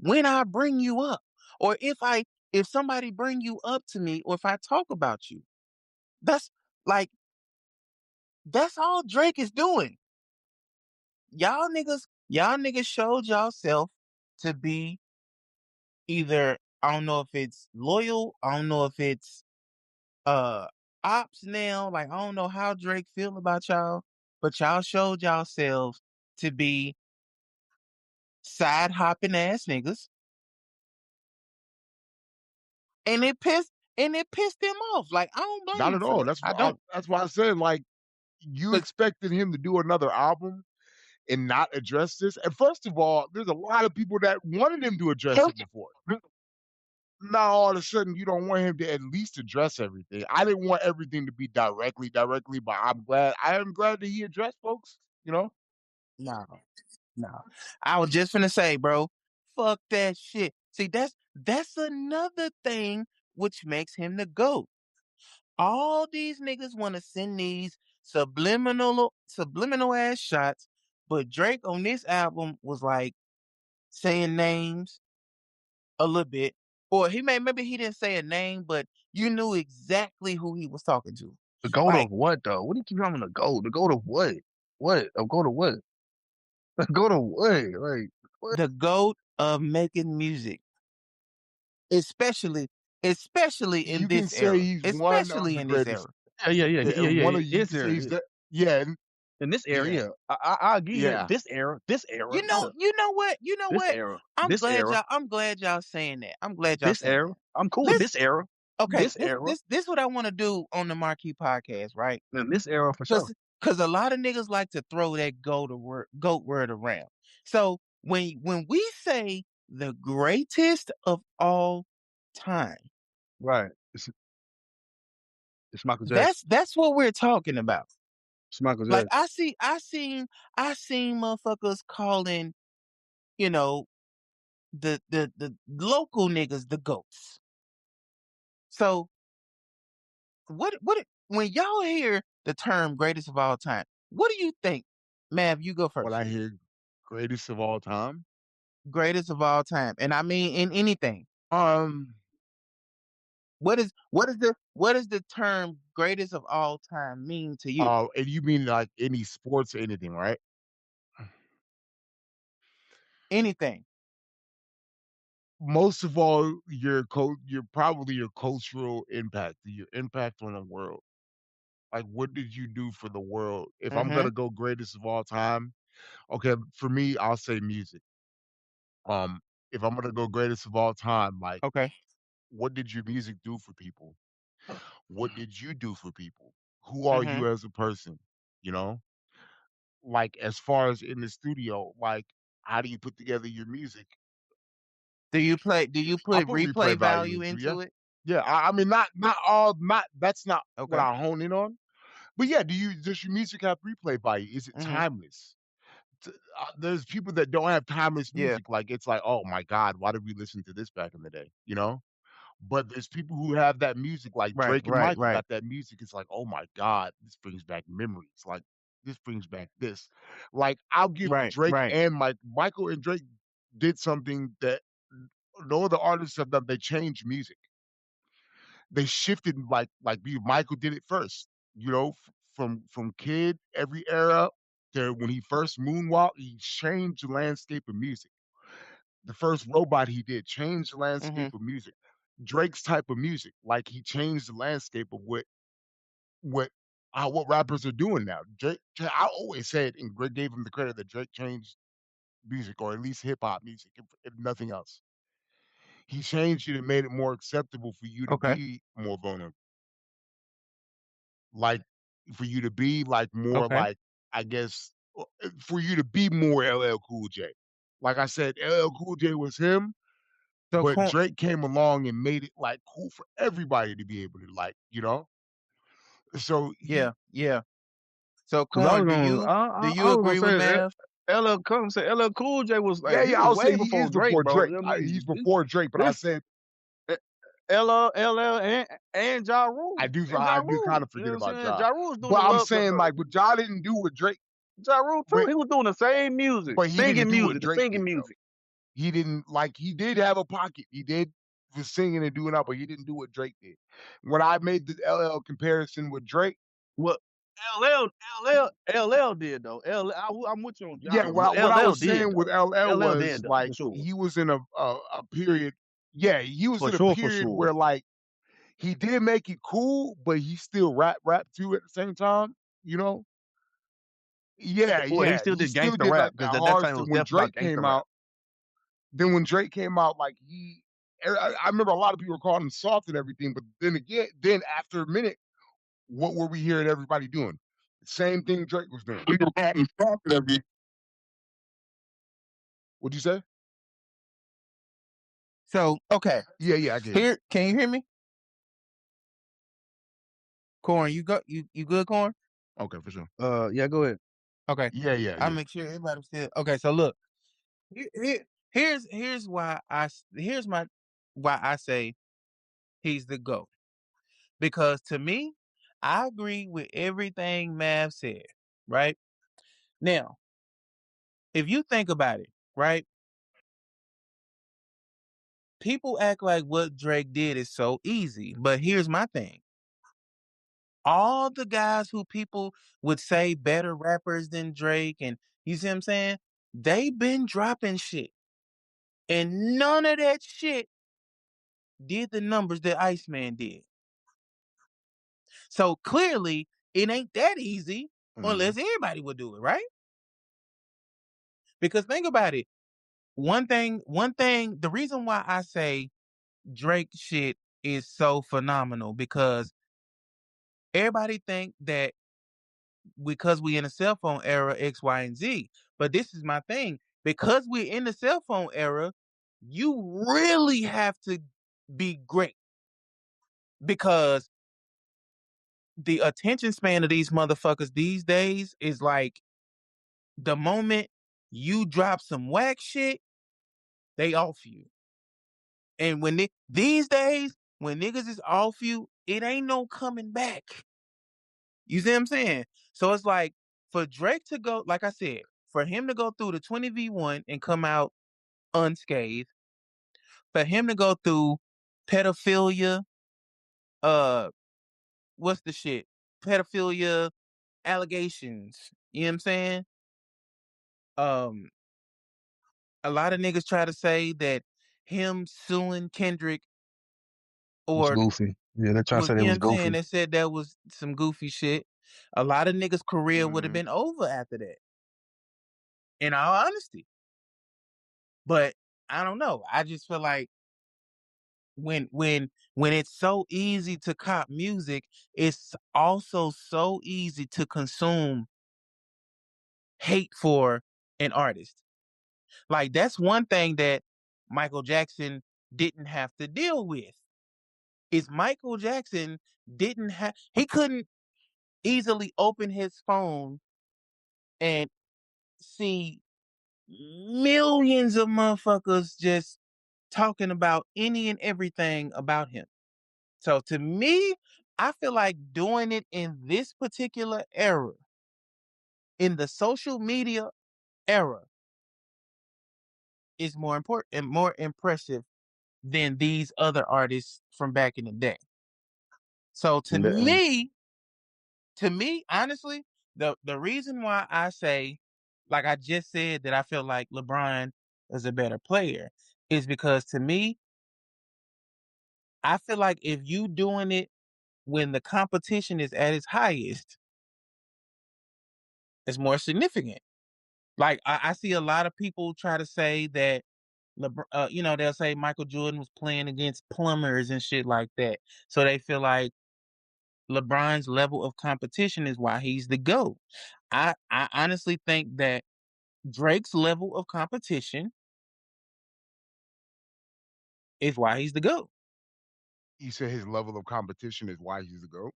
when I bring you up. Or if somebody bring you up to me, or if I talk about you. That's all Drake is doing. Y'all niggas showed yourself to be either, I don't know if it's loyal, I don't know if it's ops now, like I don't know how Drake feel about y'all, but y'all showed yourselves to be side hopping ass niggas. And and it pissed him off. Like, I don't blame Not him at for all. that. I don't. That's why I said, like, you 'Cause expected him to do another album and not address this. And first of all, there's a lot of people that wanted him to address it before. Now all of a sudden you don't want him to at least address everything. I didn't want everything to be directly, but I am glad that he addressed folks, you know? no, no. I was just finna say, bro, fuck that shit. See, that's another thing which makes him the GOAT. All these niggas want to send these subliminal ass shots, but Drake on this album was like saying names a little bit, or maybe he didn't say a name, but you knew exactly who he was talking to. The goat Like, of what though? What do you keep calling the goat? The goat of what? What? A goat of what? A goat of what? Like what? the GOAT of making music, especially in You can this say era, he's one of especially the in this greatest. era. And one of you It's can say there. he's that. Yeah, In this yeah, area, I agree here. yeah. This era, yeah. You know what? This era, I'm this glad era, y'all saying that. I'm glad y'all this saying era. that. I'm cool with Let's this era. Okay, This era. this what I want to do on the MarKey Podcast, right? And this era for sure. Cause a lot of niggas like to throw that goat word around. So when we say the greatest of all time, Right. It's Michael Jackson. that's what we're talking about. It's Michael Like, Jackson. I seen motherfuckers calling, you know, the local niggas the goats. So what when y'all hear the term greatest of all time, what do you think? Mav, you go When first. I hear greatest of all time, Greatest of all time. And I mean in anything. um, What is the term greatest of all time mean to you? and you mean like any sports or anything, right? Anything. Most of all, your probably your cultural impact, your impact on the world. Like, what did you do for the world? If I'm Mm-hmm. gonna go greatest of all time, okay, for me, I'll say music. Um, if I'm gonna go greatest of all time, like, Okay. what did your music do for people? What did you do for people? Who are Mm-hmm. you as a person? You know, like as far as in the studio, like how do you put together your music? Do you put I put replay replay value value into into yeah. it? Yeah, I mean, not all, not that's not what Okay. I hone in on. But yeah, does your music have replay value? Is it Mm-hmm. timeless? There's people that don't have timeless Yeah. music. Like it's like, oh my God, why did we listen to this back in the day? You know. But there's people who have that music, like Right, Drake and Michael right. got that music. It's like, oh my God, this brings back memories. Like this brings back this. Like I'll give Drake Right. and Michael and Drake did something that no other artists have done. They changed music. They shifted Michael did it first. You know, from Kid every era to when he first moonwalked, he changed the landscape of music. The first robot he did changed the Mm-hmm. landscape of music. Drake's type of music, like he changed the landscape of what what rappers are doing now. I always said, and Greg gave him the credit that Drake changed music, or at least hip hop music, if nothing else. He changed it and made it more acceptable for you to Okay. be more vulnerable, like for you to be like more Okay. like I guess for you to be more LL Cool J. Like I said, LL Cool J was him, So but Drake came along and made it like cool for everybody to be able to like, you know. So he, yeah. So Cause I was Corn, do gonna, you I was agree with gonna say Mav? LL Cool J was yeah, like he yeah, was I'll way say he before is Drake, before bro. Drake. I mean, He's before Drake, but I this said LL and Ja Rule and Ja I do kind Rule. of You forget know what I'm about saying? Ja, Ja Rule was doing but the I'm love. saying like, but Ja didn't do what Drake, Ja Rule too. but He was doing the same music, he didn't do what the Drake singing did though. music. He didn't like he did have a pocket. He did was singing and doing that, but he didn't do what Drake did. When I made the LL comparison with Drake, What LL did though. I'm with you on yeah, Ja. What what I LL was did saying with though. LL LL was did though like for sure. he was in a period. Yeah, he was in a For period sure. where like he did make it cool, but he still rap too at the same time. You know? Yeah, Well, he yeah. still He did still gangster did rap like because that at that hard time it stuff. was When definitely about Drake gangster came rap. out, then when Drake came out, like he I remember a lot of people were calling him soft and everything, but then after a minute, what were we hearing everybody doing? The same thing Drake was doing. We were calling him soft and everything. What'd you say? So, okay. Yeah, I get it. Can you hear me? Corn, you good, Corn? Okay, for sure. Yeah, go ahead. Okay. Yeah. I'll make sure everybody's still okay. So look, here's why I say he's the GOAT. Because to me, I agree with everything Mav said, right? Now, if you think about it, right? People act like what Drake did is so easy, but here's my thing. All the guys who people would say better rappers than Drake, and you see what I'm saying? They been dropping shit. And none of that shit did the numbers that Iceman did. So clearly, it ain't that easy unless everybody would do it, right? Because think about it. One thing, the reason why I say Drake shit is so phenomenal because everybody think that because we in a cell phone era, X, Y, and Z. But this is my thing. Because we're in the cell phone era, you really have to be great. Because the attention span of these motherfuckers these days is like the moment you drop some whack shit, they off you. And when these days, when niggas is off you, it ain't no coming back. You see what I'm saying? So it's like for Drake to go, like I said, for him to go through the 20v1 and come out unscathed, for him to go through pedophilia, what's the shit? Pedophilia allegations. You know what I'm saying? A lot of niggas try to say that him suing Kendrick It's or goofy. Yeah, they try to was, say you they know what was I'm saying? goofy. They said that was some goofy shit. A lot of niggas' career would have been over after that. In all honesty. But I don't know. I just feel like when it's so easy to cop music, it's also so easy to consume hate for an artist. Like that's one thing that Michael Jackson didn't have to deal with. Is Michael Jackson he couldn't easily open his phone and see millions of motherfuckers just talking about any and everything about him. So to me, I feel like doing it in this particular era, in the social media era, is more important and more impressive than these other artists from back in the day. So to me, honestly, the reason why I say, like I just said, that I feel like LeBron is a better player is because to me, I feel like if you doing it when the competition is at its highest, it's more significant. Like I see a lot of people try to say that they'll say Michael Jordan was playing against plumbers and shit like that. So they feel like LeBron's level of competition is why he's the GOAT. I honestly think that Drake's level of competition is why he's the GOAT. You said his level of competition is why he's the GOAT.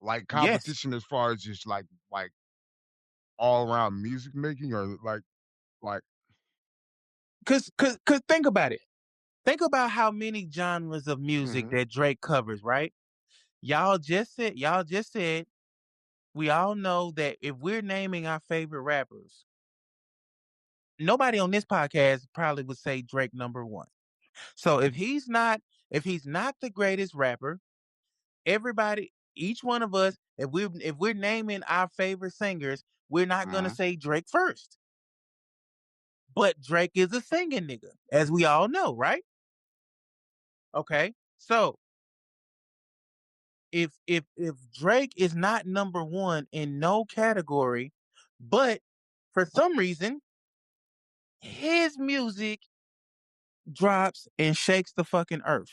Like Yes. competition as far as just like all around music making or like Cause think about it. Think about how many genres of music that Drake covers, right? Y'all just said we all know that if we're naming our favorite rappers, nobody on this podcast probably would say Drake number one. So if he's not the greatest rapper, each one of us, if we're naming our favorite singers, we're not gonna say Drake first. But Drake is a singing nigga, as we all know, right? Okay. So if Drake is not number one in no category, but for some reason his music drops and shakes the fucking earth.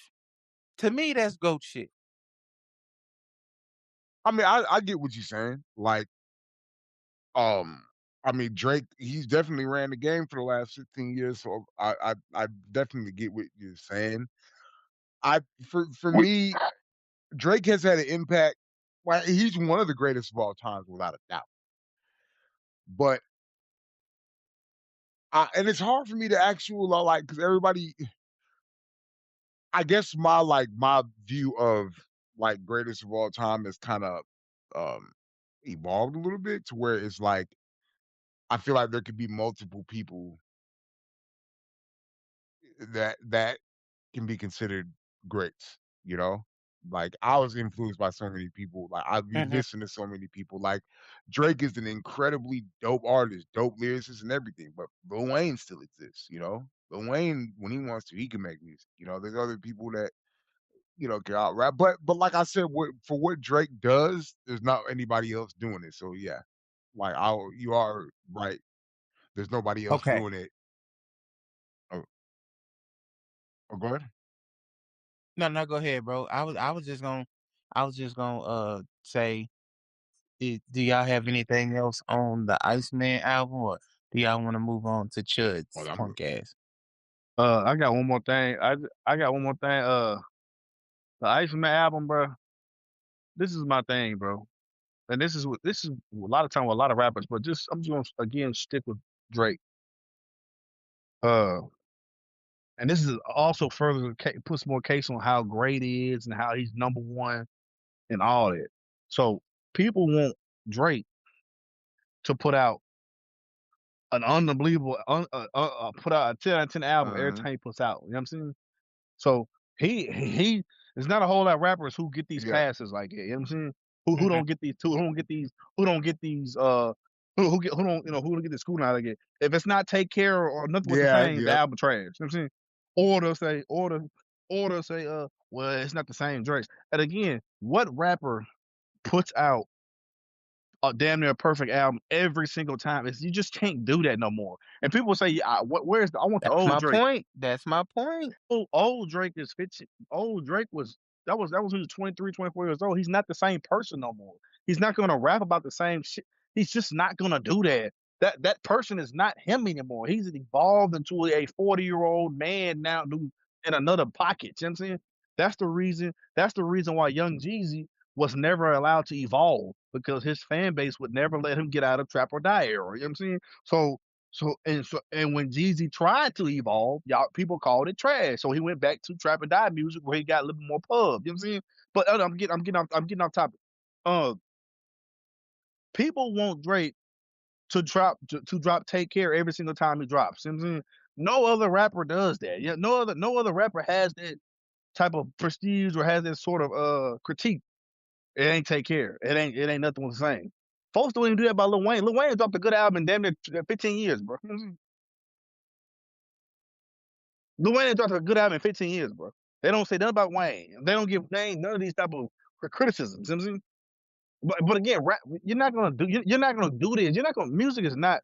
To me, that's GOAT shit. I mean, I get what you're saying. Like, I mean, Drake, he's definitely ran the game for the last 15 years, so I definitely get what you're saying. For me, Drake has had an impact. Well, he's one of the greatest of all time, without a doubt. But and it's hard for me to actually like, because everybody, I guess my view of like greatest of all time is kind of evolved a little bit to where it's like I feel like there could be multiple people that can be considered greats, you know? Like I was influenced by so many people. Like I've listened to so many people. Like Drake is an incredibly dope artist, dope lyricist and everything. But Lil Wayne still exists, you know? Lil Wayne, when he wants to, he can make music. You know, there's other people that, you know, can out rap. But like I said, for what Drake does, there's not anybody else doing it. So yeah. Like you are right. There's nobody else Okay. doing it. Oh, go ahead. No, go ahead, bro. I was just gonna say, do y'all have anything else on the Iceman album, or do y'all want to move on to Chud's punk ass? I got one more thing. I got one more thing. The Iceman album, bro. This is my thing, bro. And this is a lot of time with a lot of rappers, but I'm just gonna again stick with Drake. And this is also further puts more case on how great he is and how he's number one and all that. So people want Drake to put out an unbelievable, put out a 10 out of 10 album every time he puts out. You know what I'm saying? So he there's not a whole lot of rappers who get these passes like that. You know what I'm saying? Who don't get these who don't get these who don't get the school out of it. If it's not Take Care or nothing with the same, the album trash. You know what I'm saying? Or they'll say, well, it's not the same Drake. And again, what rapper puts out a damn near perfect album every single time? You just can't do that no more. And people say, I want the old Drake. That's my point. Old Drake is 15. Old Drake was when he was 23, 24 years old. He's not the same person no more. He's not gonna rap about the same shit. He's just not gonna do that. That person is not him anymore. He's evolved into a 40-year-old man now in another pocket. You know what I'm saying? That's the reason why Young Jeezy was never allowed to evolve, because his fan base would never let him get out of Trap or Die era. You know what I'm saying? And when Jeezy tried to evolve, people called it trash. So he went back to Trap or Die music where he got a little more pub. You know what I'm saying? But I'm getting off topic. People want Drake to drop Take Care every single time he drops. You know what I'm saying? No other rapper does that. Yeah, no other rapper has that type of prestige or has that sort of critique. It ain't Take Care. It ain't nothing the same. Folks don't even do that about Lil Wayne. Lil Wayne dropped a good album in damn near 15 years, bro. You know what I'm saying? Lil Wayne dropped a good album in 15 years, bro. They don't say nothing about Wayne. They don't give Wayne none of these type of criticisms. You know what I'm saying? But again, rap, you're not gonna do this. Music is not.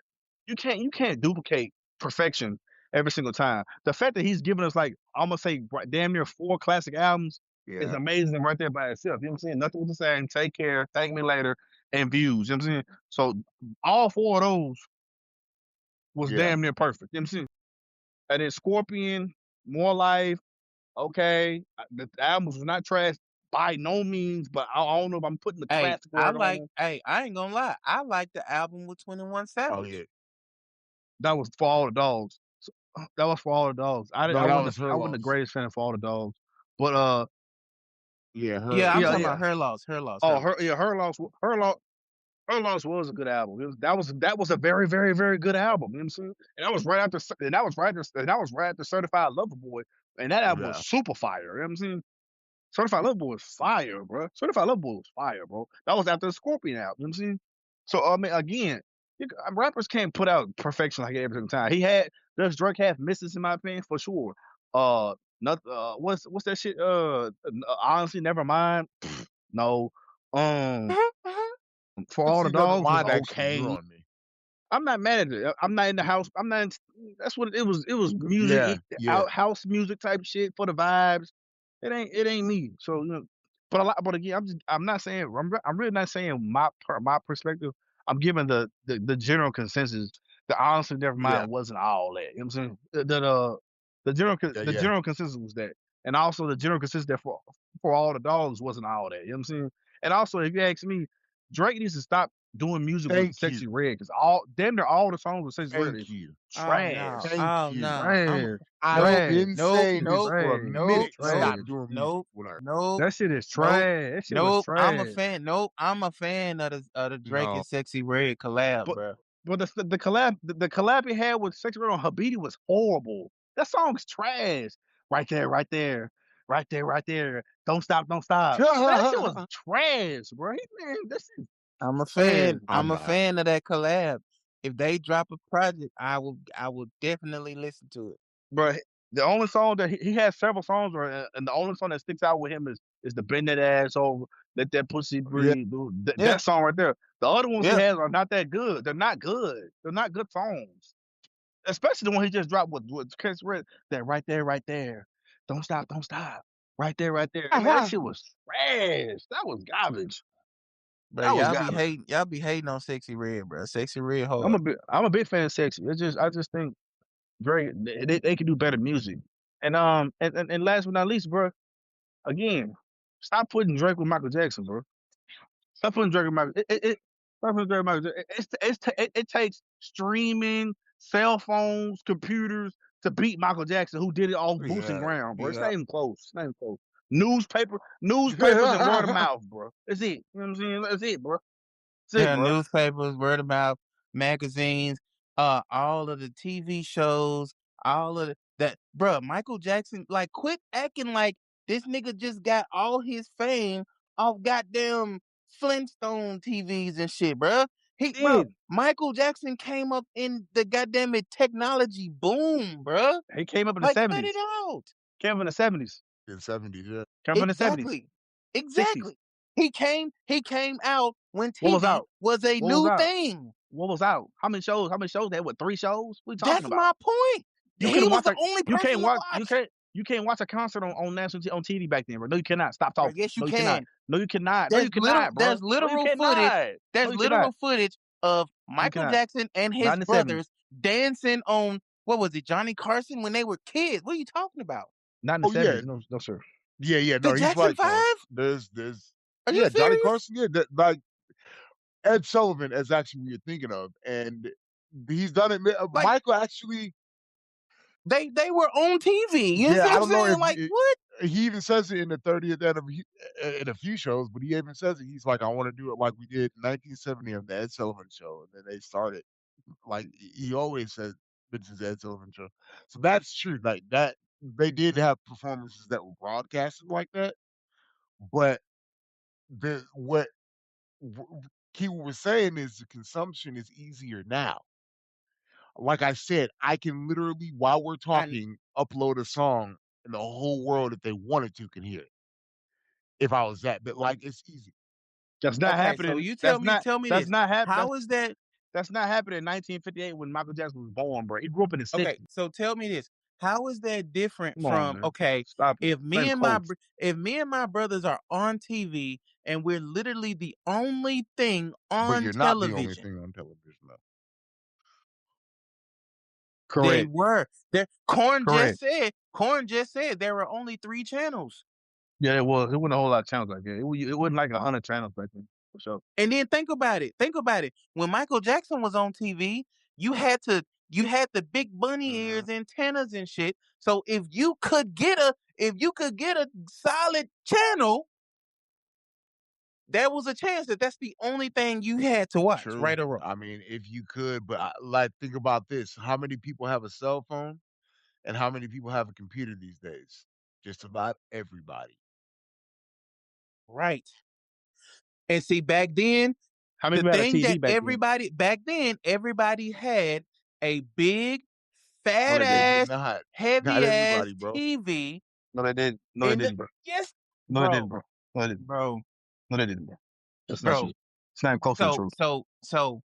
You can't duplicate perfection every single time. The fact that he's given us, like, I'm gonna say damn near 4 classic albums is amazing right there by itself. You know what I'm saying? Nothing was the same. Take Care, Thank Me Later, and Views. You know what I'm saying? So all 4 of those was damn near perfect. You know what I'm saying? And then Scorpion, More Life, okay. The albums was not trash by no means, but I don't know if I'm putting the classic word on. I ain't gonna lie. I like the album with 21 Savage. Oh yeah. That was For All the Dogs. That was For All the Dogs. I wasn't the greatest fan of For All the Dogs, but I'm talking about Her Loss. Her Loss. Her Loss was a good album. That was a very, very, very good album. You know what I'm saying? And that was right after Certified Lover Boy, and that album was super fire. You know what I'm saying? Certified Lover Boy was fire, bro. Certified Lover Boy was fire, bro. That was after the Scorpion album. You know what I'm saying? So I mean, again, rappers can't put out perfection like every single time. Does Drake have misses, in my opinion, for sure. What's that shit? Honestly, never mind. No. For All the Dogs was okay. I'm not mad at it. I'm not in the house. I'm not. That's what it was. It was music, house music type shit for the vibes. It ain't me. So but again, I'm not saying. I'm really not saying my perspective. I'm giving the general consensus. The honestly, never mind, wasn't all that. You know what I'm saying? The general consensus was that, and also the general consensus that for all the dogs wasn't all that. You know what I'm saying? And also, if you ask me, Drake needs to stop doing music with Sexy Red, because damn near all the songs with Sexy Red is trash. Oh no! Trash. I've been saying this for a minute. Stop Trash. doing music with her. That shit is trash. That shit was trash. I'm a fan of the Drake and Sexy Red collab, bro. But the collab he had with Sexy Red on Habiti was horrible. That song's trash. Right there. Don't stop. That shit was trash, bro. Man, this is. I'm a fan. I'm a fan of that collab. If they drop a project, I will definitely listen to it. Bro, the only song that he has several songs, and the only song that sticks out with him is the Bend That Ass Over, Let That Pussy Breathe. That song right there. The other ones he has are not that good. They're not good. They're not good songs. Especially the one he just dropped with Chris Red. That right there. Don't stop. Right there. Man, that shit was trash. That was garbage. Bro, y'all be hating on Sexy Red, bro. Sexy Red hard. I'm a big fan of Sexy. I just think Drake they can do better music. And last but not least, bro, again, stop putting Drake with Michael Jackson, bro. Stop putting Drake with Michael. Stop putting Drake with Michael Jackson. It takes streaming, cell phones, computers to beat Michael Jackson, who did it all boots and ground, bro. It's not even close. Newspapers and word of mouth, bro. That's it. You know what I'm saying? That's it, bro. Newspapers, word of mouth, magazines, all of the TV shows, all of that. Bro, Michael Jackson, like, quit acting like this nigga just got all his fame off goddamn Flintstone TVs and shit, bro. Michael Jackson came up in the goddamn technology boom, bro. He came up in the 70s. Cut it out. Came up in the 70s. In the 70s, yeah. Came up in the 70s. Exactly. 60s. He came out when TV was a new thing. What was out? How many shows? They had 3 shows? What are you talking about? That's my point. He was the only person to watch. You can't watch a concert on national on TV back then, bro. No, you cannot. Stop talking. Yes, you can. No, you cannot. No, you cannot, bro. There's literal footage. There's literal footage of Michael Jackson and his brothers dancing on, what was it, Johnny Carson when they were kids. What are you talking about? Not in the 70s. No, sir. Yeah. No, the he's Jackson right. 5? There's Are you serious? Johnny Carson. Yeah, like Ed Sullivan is actually what you're thinking of, and he's done it. Like, Michael actually. They were on TV. You know what I'm saying? Like, what? He even says it in the 30th anniversary in a few shows, but he even says it. He's like, I want to do it like we did in 1970 on the Ed Sullivan Show, and then they started. Like he always says, mentions the Ed Sullivan Show. So that's true. Like that, they did have performances that were broadcasted like that, but what Kiwa was saying is the consumption is easier now. Like I said, I can literally, while we're talking, upload a song and the whole world, if they wanted to, can hear it. If I was that, but like, it's easy. That's not happening. So you tell me that's this. not happening. How is that? That's not happening in 1958 when Michael Jackson was born, bro. He grew up in the 60s. Okay, so tell me this. How is that different from if me and my brothers are on TV and we're literally the only thing on but you're television? Not the only thing on television, though. Correct. They were. Corn just said there were only 3 channels. Yeah, it was. It wasn't a whole lot of channels like that. It wasn't like 100 channels back then, for sure. And then think about it. When Michael Jackson was on TV, you had the big bunny ears, antennas and shit. So if you could get a solid channel, there was a chance that that's the only thing you had to watch, True. Right or wrong. I mean, if you could, but think about this: how many people have a cell phone, and how many people have a computer these days? Just about everybody. Right. And see, back then, everybody had a big, fat ass, heavy ass TV. No, they didn't. No, they didn't, bro. Yes. No, they didn't, bro. No, they didn't, bro. No, they didn't, bro. That's not true. It's not even close to the truth. So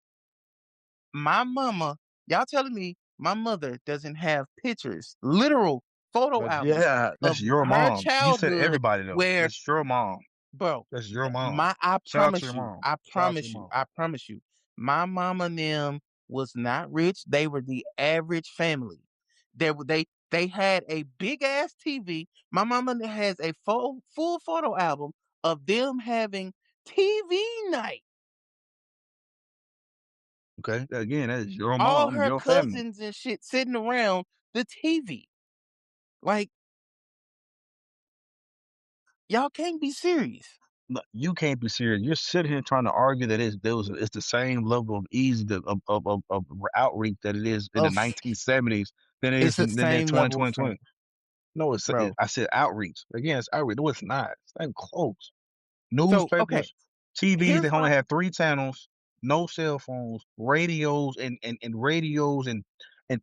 my mama, y'all telling me my mother doesn't have pictures, literal photo albums Yeah, of that's your her mom. You said childhood everybody though. where, That's your mom. bro, That's your mom. I Shout out to promise your you, mom. Shout out to your mom. I promise you, my mama and them was not rich. They were the average family. They had a big ass TV. My mama has a full photo album of them having TV night. Okay, again, that is your All mom, her your family. cousins and shit sitting around the TV. Like, y'all can't be serious. Look, you can't be serious. You're sitting here trying to argue that it's the same level of ease of outreach that it is in the Of 1970s than it it's is the than in same level of 2020. fame, No, bro. I said outreach. Again, it's outreach. No, it's not. It's not even close. So okay, Newspapers, TVs, they here's only my have 3 channels, no cell phones, radios and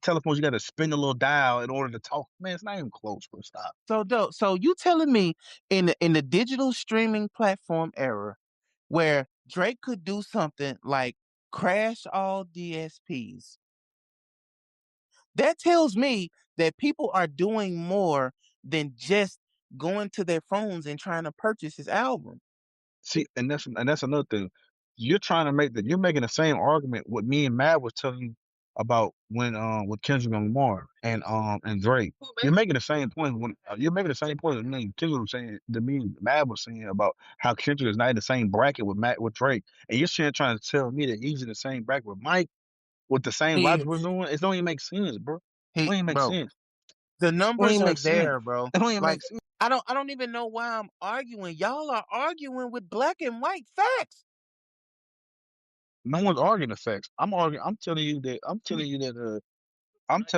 telephones. You got to spin a little dial in order to talk. Man, it's not even close, bro. Stop. so dope. So you telling me in the digital streaming platform era where Drake could do something like crash all DSPs, that tells me that people are doing more than just going to their phones and trying to purchase his album. See, and that's another thing. You're making the same argument what me and Matt was telling you about when with Kendrick Lamar and Drake. You're making the same point when you're making the same point that me and Kendrick was saying that me and Matt was saying about how Kendrick is not in the same bracket with Drake, and you're trying to tell me that he's in the same bracket with Mike with the same He logic we're doing. It don't even make sense, bro. It don't even make bro, sense. the It don't numbers even are make sense. there, bro. It don't even Like make sense. I don't even know why I'm arguing. Y'all are arguing with black and white facts. No one's arguing the facts. I'm arguing. I'm telling you that. I don't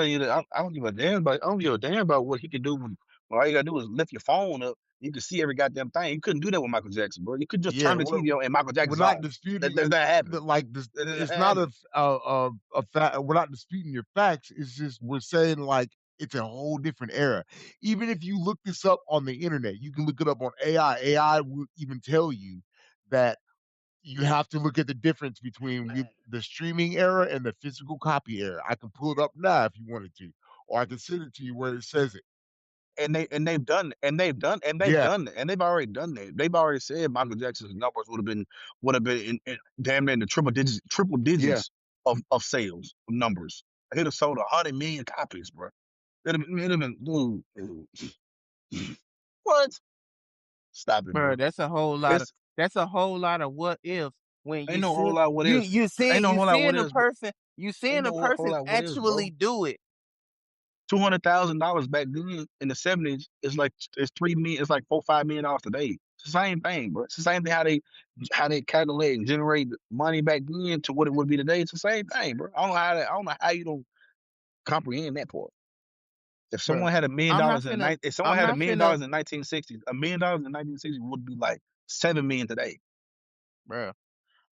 give a damn about. I don't give a damn about what he can do when all you gotta do is lift your phone up. You can see every goddamn thing. You couldn't do that with Michael Jackson, bro. You could just Yeah, turn the TV on and Michael we're Jackson's not on. disputing That's not happening. this. That doesn't It's not happen. a fact. We're not disputing your facts. It's just we're saying like it's a whole different era. Even if you look this up on the internet, you can look it up on AI. AI will even tell you that you have to look at the difference between the streaming era and the physical copy era. I can pull it up now if you wanted to, or I can send it to you where it says it. They've done Yeah, they've already done that. They've already said Michael Jackson's numbers would have been in damn near in the triple yeah. digits of sales of numbers. He'd have sold 100 million copies, bro. It'd have been dude. What? Stop it, Bro, bro. that's a whole lot of It's what ifs when ain't no whole lot what ifs. Ain't no you whole lot what seeing a ifs, bro. person Ain't no whole lot what ifs, bro. actually do it. $200,000 back then in the 70s is like it's 3 million. It's like $4-5 million today. It's the same thing, bro. It's the same thing how they calculate and generate money back then to what it would be today. It's the same thing, bro. I don't know how you don't comprehend that part. If Bro, someone had $1 million I'm not in finna if someone I'm had $1 not million finna in 1960s, $1 million in 1960s would be like 7 million today. bro.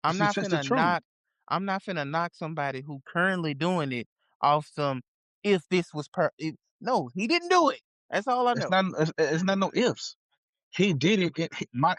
It's the truth. I'm not finna knock somebody who currently doing it off some if this was no, he didn't do it. That's all I know. It's not no ifs. He did it.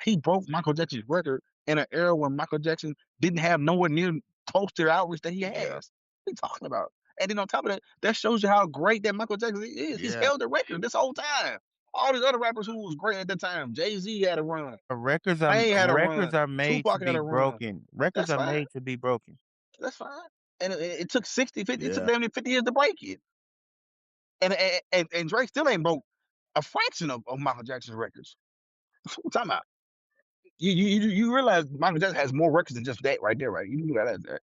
He broke Michael Jackson's record in an era when Michael Jackson didn't have nowhere near close to the outreach that he has. Yeah. What are you talking about? And then on top of that, that shows you how great that Michael Jackson is. He's Yeah. held the record this whole time. All these other rappers who was great at the time, Jay-Z had a run. Records Wayne had a records run. are made to Tupac had be a run. broken. Records That's are fine. made to be broken. That's fine. And it took 60, 50, it took Yeah. 70, 50 years to break it. And Drake still ain't broke a fraction of Michael Jackson's records. What you talking about? You realize Michael Jackson has more records than just that right there, right? You realize that.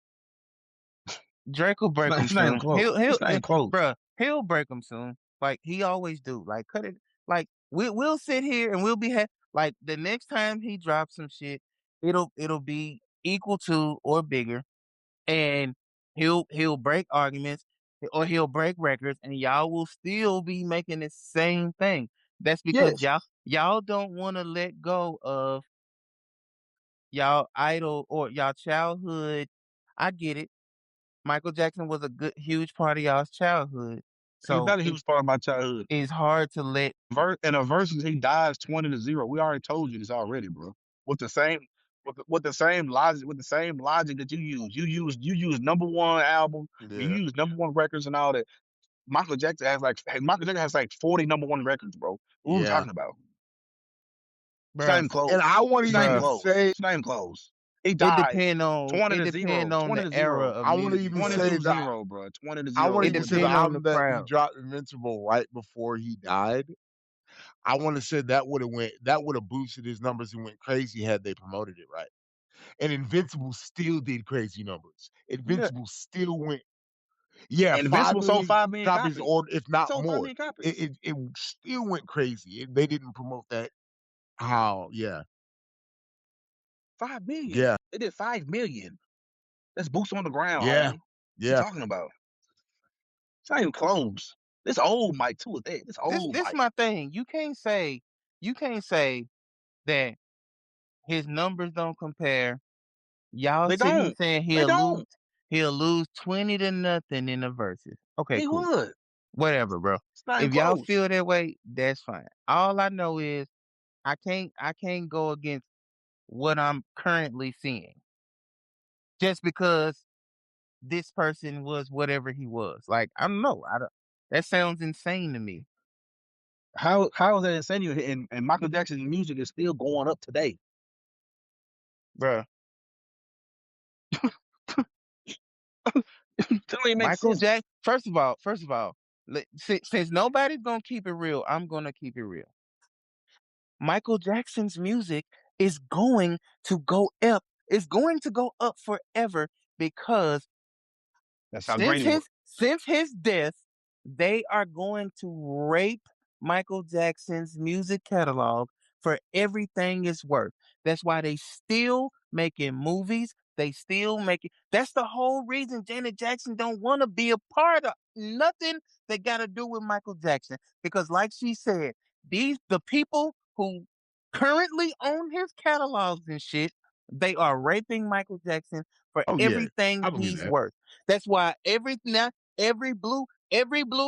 Drake will break them It's not even soon. close. It's not even close. Bruh, he'll break them soon. Like he always do. Like cut it. Like we'll sit here and we'll be like the next time he drops some shit, it'll be equal to or bigger, and he'll break arguments or he'll break records, and y'all will still be making the same thing. That's because Yes. y'all don't want to let go of y'all idol or y'all childhood. I get it. Michael Jackson was a huge part of y'all's childhood. He's So not a huge part of my childhood. it's hard to let In a versus, he dies 20-0. We already told you this already, bro. With the same with the same logic that you use. You use number one album. You use number one records and all that. Michael Jackson has like 40 number one records, bro. What are we talking about? It's not bruh, even close. And I want It's to not even even bruh. close. say, It's not even close. He It died depend on 20 it to depend 0. on 20 the to era 0. of I want to music. even 20 Bro. say to that 0, bro. 20 to I 0 want to It is even what say he the depend died. on the album that he crowd, dropped, Invincible, right before he died. I want to say that would have boosted his numbers and went crazy had they promoted it right. And Invincible still did crazy numbers. Yeah. Invincible still went, yeah, And 5 Invincible sold million 5 million copies, copies. or if It not sold 5 more. million copies. It still went crazy. They didn't promote that. How? Yeah, 5 million. yeah, They did 5 million. That's boots on the ground, yeah, homie. What you yeah. talking about? It's not even close. This old Mike too. This old this Mike. my thing. You can't say that his numbers don't compare. Y'all They sitting here don't. saying They don't. he'll lose 20 to nothing in the verses. Okay, He cool. would. Whatever, bro. It's not even If y'all close. feel that way, that's fine. All I know is I can't go against what I'm currently seeing just because this person was whatever he was. Like, I don't know. I don't that sounds insane to me. How is that insane? And Michael Jackson's music is still going up today. Bruh. That don't even make Michael sense. Jackson. First of all, since nobody's gonna keep it real, I'm gonna keep it real. Michael Jackson's music is going to go up. It's going to go up forever because That's how great it was. since his death, they are going to rape Michael Jackson's music catalog for everything it's worth. That's why they still making movies. They still making. That's the whole reason Janet Jackson don't want to be a part of nothing that got to do with Michael Jackson. Because, like she said, the people who currently own his catalogs and shit, they are raping Michael Jackson for Oh yeah, everything I believe he's that. worth. That's why every blue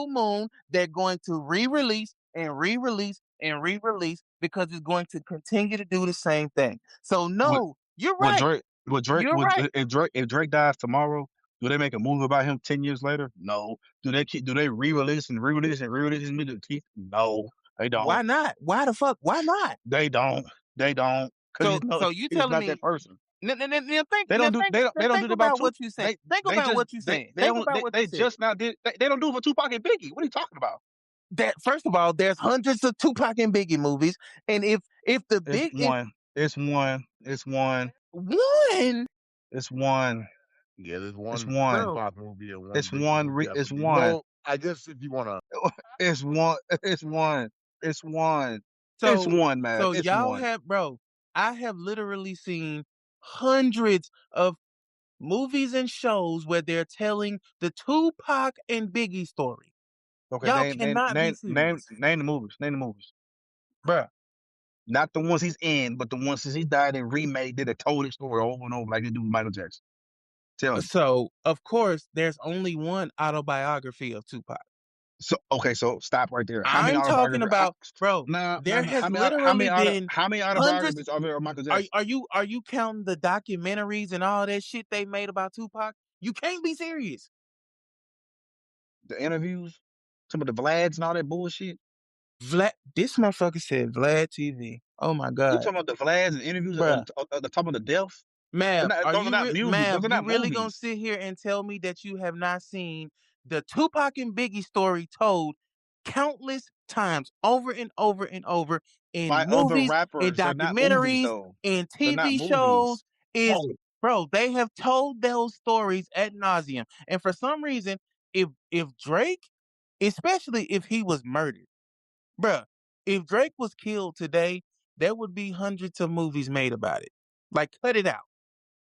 moon they're going to re-release and re-release and re-release because it's going to continue to do the same thing. So What no, you're what right. Drake what Drake You're would right. if Drake dies tomorrow, do they make a movie about him 10 years later? No. Do they re-release and re-release and re-release his music? No, they don't. Why not? Why the fuck? Why not? They don't. They don't. Because So you he's telling not that me person. Think now They don't do think it about about Tupac. what you saying. Think about what you saying. Think about what you They said. just now did they don't do it for Tupac and Biggie. What are you talking about? That first of all, there's hundreds of Tupac and Biggie movies, and if the It's big if one. It's one. It's one. one, It's one. Yeah, there's It's one one. bro, Tupac movie and one It's Biggie one. movie, I It's believe. one. Well, I guess if you wanna, It's one. It's one. It's one. It's so one, man. so It's y'all one. have bro, I have literally seen hundreds of movies and shows where they're telling the Tupac and Biggie story. Okay, Y'all cannot be serious, name the movies. Name the movies. bruh. Not the ones he's in, but the ones since he died and remade did a told his story over and over like they do with Michael Jackson. Tell me. So of course, there's only one autobiography of Tupac. So okay, so stop right there. How many I'm talking autobiographies? about, bro. There has literally been How many hundreds. autobiographies are there of Michael Jackson? Are you counting the documentaries and all that shit they made about Tupac? You can't be serious. The interviews, some of the Vlads and all that bullshit. This motherfucker said Vlad TV. Oh my You god, talking about the Vlads and interviews bruh. on the top of the death? Mav, Those are not movies. Those Mav, are you not really gonna movies. sit here and tell me that you have not seen the Tupac and Biggie story told countless times over and over and over in By other movies, in rappers. They're not movies documentaries, though. in They're not TV shows? movies. Is Oh, bro, they have told those stories ad nauseum. And for some reason, if Drake, especially if he was murdered, bruh, if Drake was killed today, there would be hundreds of movies made about it. Like, cut it out.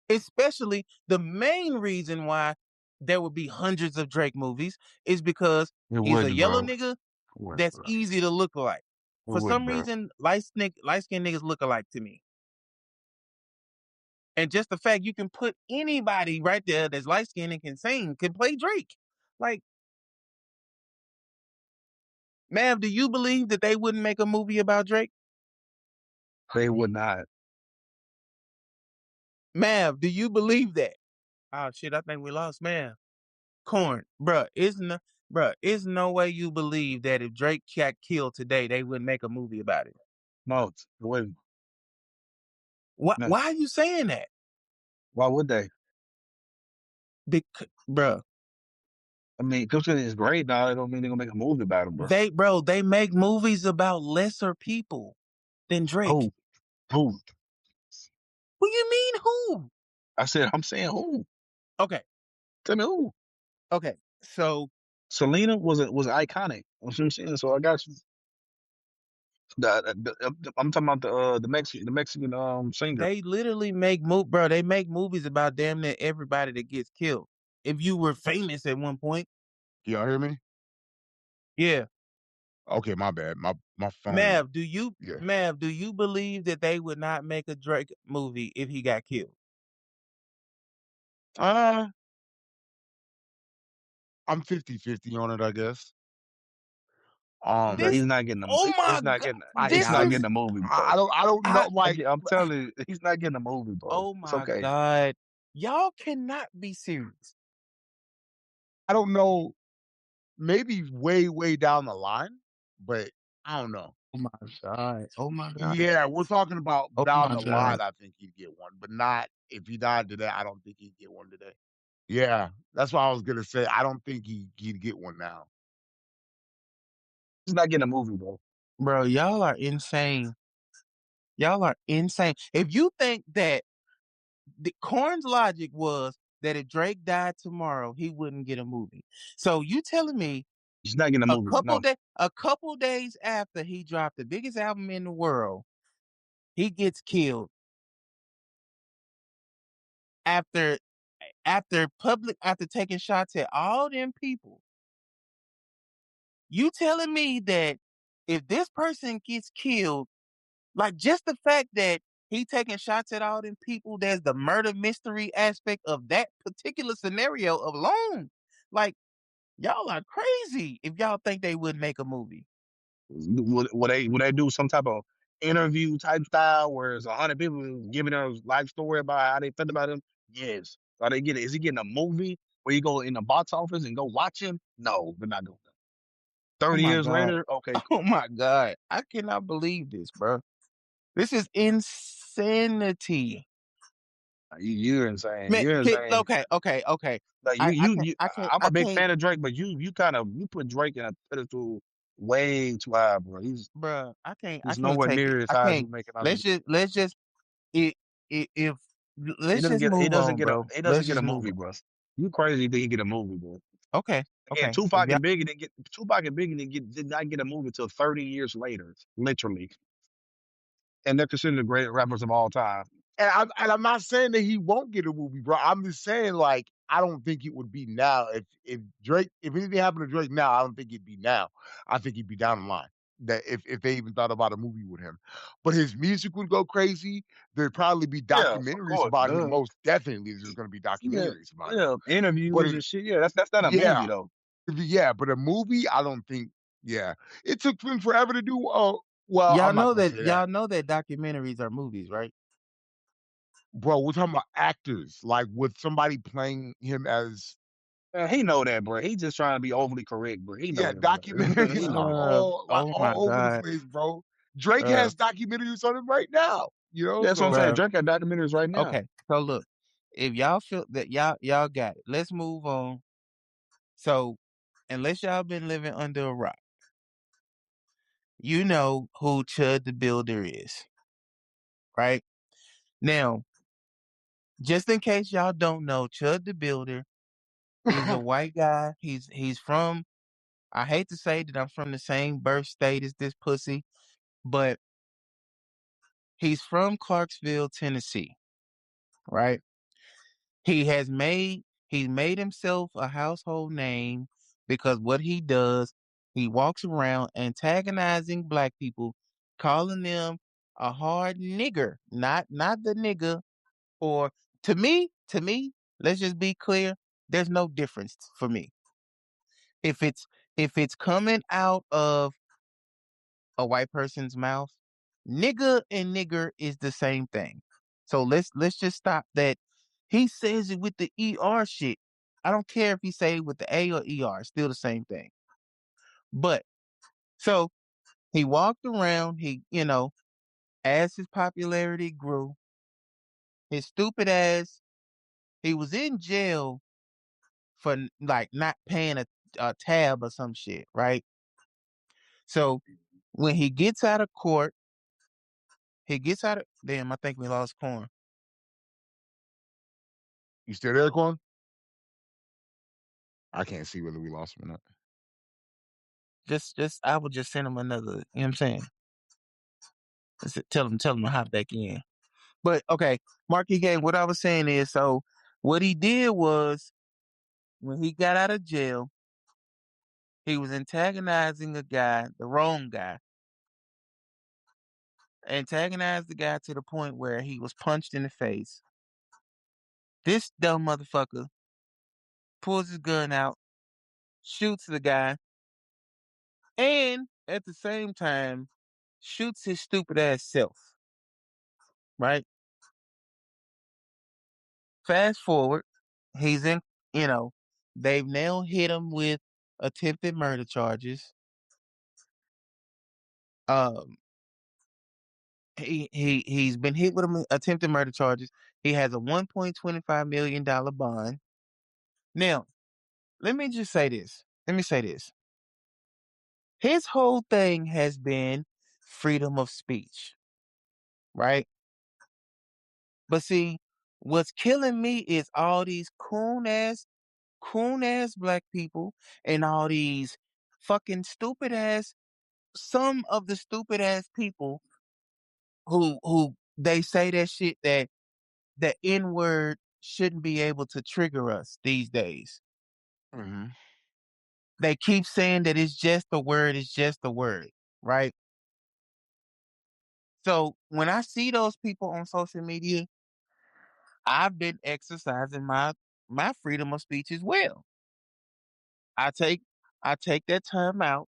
Especially the main reason why there would be hundreds of Drake movies is because it he's a wouldn't, yellow bro. nigga It wouldn't, that's bro. easy to look alike. It For wouldn't, some bro. reason, light-skinned niggas look alike to me. And just the fact you can put anybody right there that's light-skinned and can sing can play Drake. Like, Mav, do you believe that they wouldn't make a movie about Drake? They would not. Mav, do you believe that? Oh shit, I think we lost Mav. Corn, bruh, it's no way you believe that if Drake got killed today, they would make a movie about it. No, wait. No. Why are you saying that? Why would they? Bruh. I mean, Cooking is great now. It don't mean they're gonna make a movie about him, bro. They make movies about lesser people than Drake. Who? What do you mean who? I'm saying who? Okay. Tell me who. Okay. So Selena was iconic. That's what I'm saying. So I got you. I'm talking about the Mexican singer. they literally make they make movies about damn near everybody that gets killed. If you were famous at one point. Y'all hear me? Yeah. Okay, my bad. My phone. Mav, do you believe that they would not make a Drake movie if he got killed? I'm 50-50 on it, I guess. Bro, he's not getting a movie. Oh my He's not God, getting. He's not getting a movie, bro. I don't know. Like I'm telling you, he's not getting a movie, bro. oh It's my okay. God, y'all cannot be serious. I don't know. Maybe way down the line, but I don't know. Oh my God. Oh my God. Yeah, we're talking about Oh down my the God. line. I think he'd get one, but not if he died today. I don't think he'd get one today. Yeah, that's what I was gonna say. I don't think he'd get one now. He's not getting a movie, bro. Bro, y'all are insane. Y'all are insane. If you think that the Corn's logic was that if Drake died tomorrow, he wouldn't get a movie. So you telling me He's not getting a movie. No. a couple days after he dropped the biggest album in the world, he gets killed after taking shots at all them people. You telling me that if this person gets killed, like just the fact that he taking shots at all them people, there's the murder mystery aspect of that particular scenario alone. Like, y'all are crazy if y'all think they would make a movie. Would they do some type of interview type style where it's 100 people giving their life story about how they felt about him? Yes. Are they getting? Is he getting a movie where you go in the box office and go watch him? No, they're not doing that. 30 years later, okay. Oh my God, I cannot believe this, bro. This is insanity. You're insane. Man, You're insane. okay. Like I'm a big fan of Drake, but you put Drake in a pedestal way too high, bro. He's I can't nowhere take near it. as high as you make it out. Let's just if let's just move on, bro. He doesn't get a movie, bro. You crazy that he get a movie, bro. Okay. And Tupac and Biggie did not get a movie until 30 years later, literally. And they're considered the great rappers of all time. And I'm not saying that he won't get a movie, bro. I'm just saying, like, I don't think it would be now. If anything happened to Drake now, I don't think it'd be now. I think he'd be down the line. That if they even thought about a movie with him. But his music would go crazy. There'd probably be documentaries about him. Most definitely there's gonna be documentaries about him. Interviews and shit. Yeah, that's not a movie though. Yeah, but a movie, I don't think. Yeah, it took him forever to do. Well, y'all know that documentaries are movies, right? Bro, we're talking about actors, like with somebody playing him as. He know that, bro. He just trying to be overly correct, bro. He know that, documentaries are all over the place, bro. Drake has documentaries on him right now. You know, that's what I'm saying. Drake got documentaries right now. Okay, so look, if y'all feel that y'all got it, let's move on. So, unless y'all been living under a rock, you know who Chud the Builder is, right? Now, just in case y'all don't know, Chud the Builder, he's a white guy. He's from. I hate to say that I'm from the same birth state as this pussy, but he's from Clarksville, Tennessee, right? He's made himself a household name because what he does, he walks around antagonizing black people, calling them a hard nigger, not the nigger. Or to me, let's just be clear, there's no difference for me. If it's coming out of a white person's mouth, nigga and nigger is the same thing. So let's just stop that. He says it with the ER shit. I don't care if he say it with the A or ER, it's still the same thing. But so he walked around, as his popularity grew, his stupid ass, he was in jail for like not paying a tab or some shit, right? So when he gets out of court, damn, I think we lost Corn. You still there, Quan? I can't see whether we lost him or not. I would just send him another, you know what I'm saying? Tell him to hop back in. But okay, Marky Gang, what I was saying is, so what he did was when he got out of jail, he was antagonizing a guy, the wrong guy. Antagonized the guy to the point where he was punched in the face. This dumb motherfucker pulls his gun out, shoots the guy, and at the same time shoots his stupid ass self. Right? Fast forward, he's in, they've now hit him with attempted murder charges. He's been hit with attempted murder charges. He has a $1.25 million bond. Now, let me say this. His whole thing has been freedom of speech, right? But see, what's killing me is all these coon ass black people and all these fucking some of the stupid ass people who they say that shit that the N word shouldn't be able to trigger us these days. Mm-hmm. They keep saying that it's just a word, right? So when I see those people on social media, I've been exercising my freedom of speech as well. I take that time out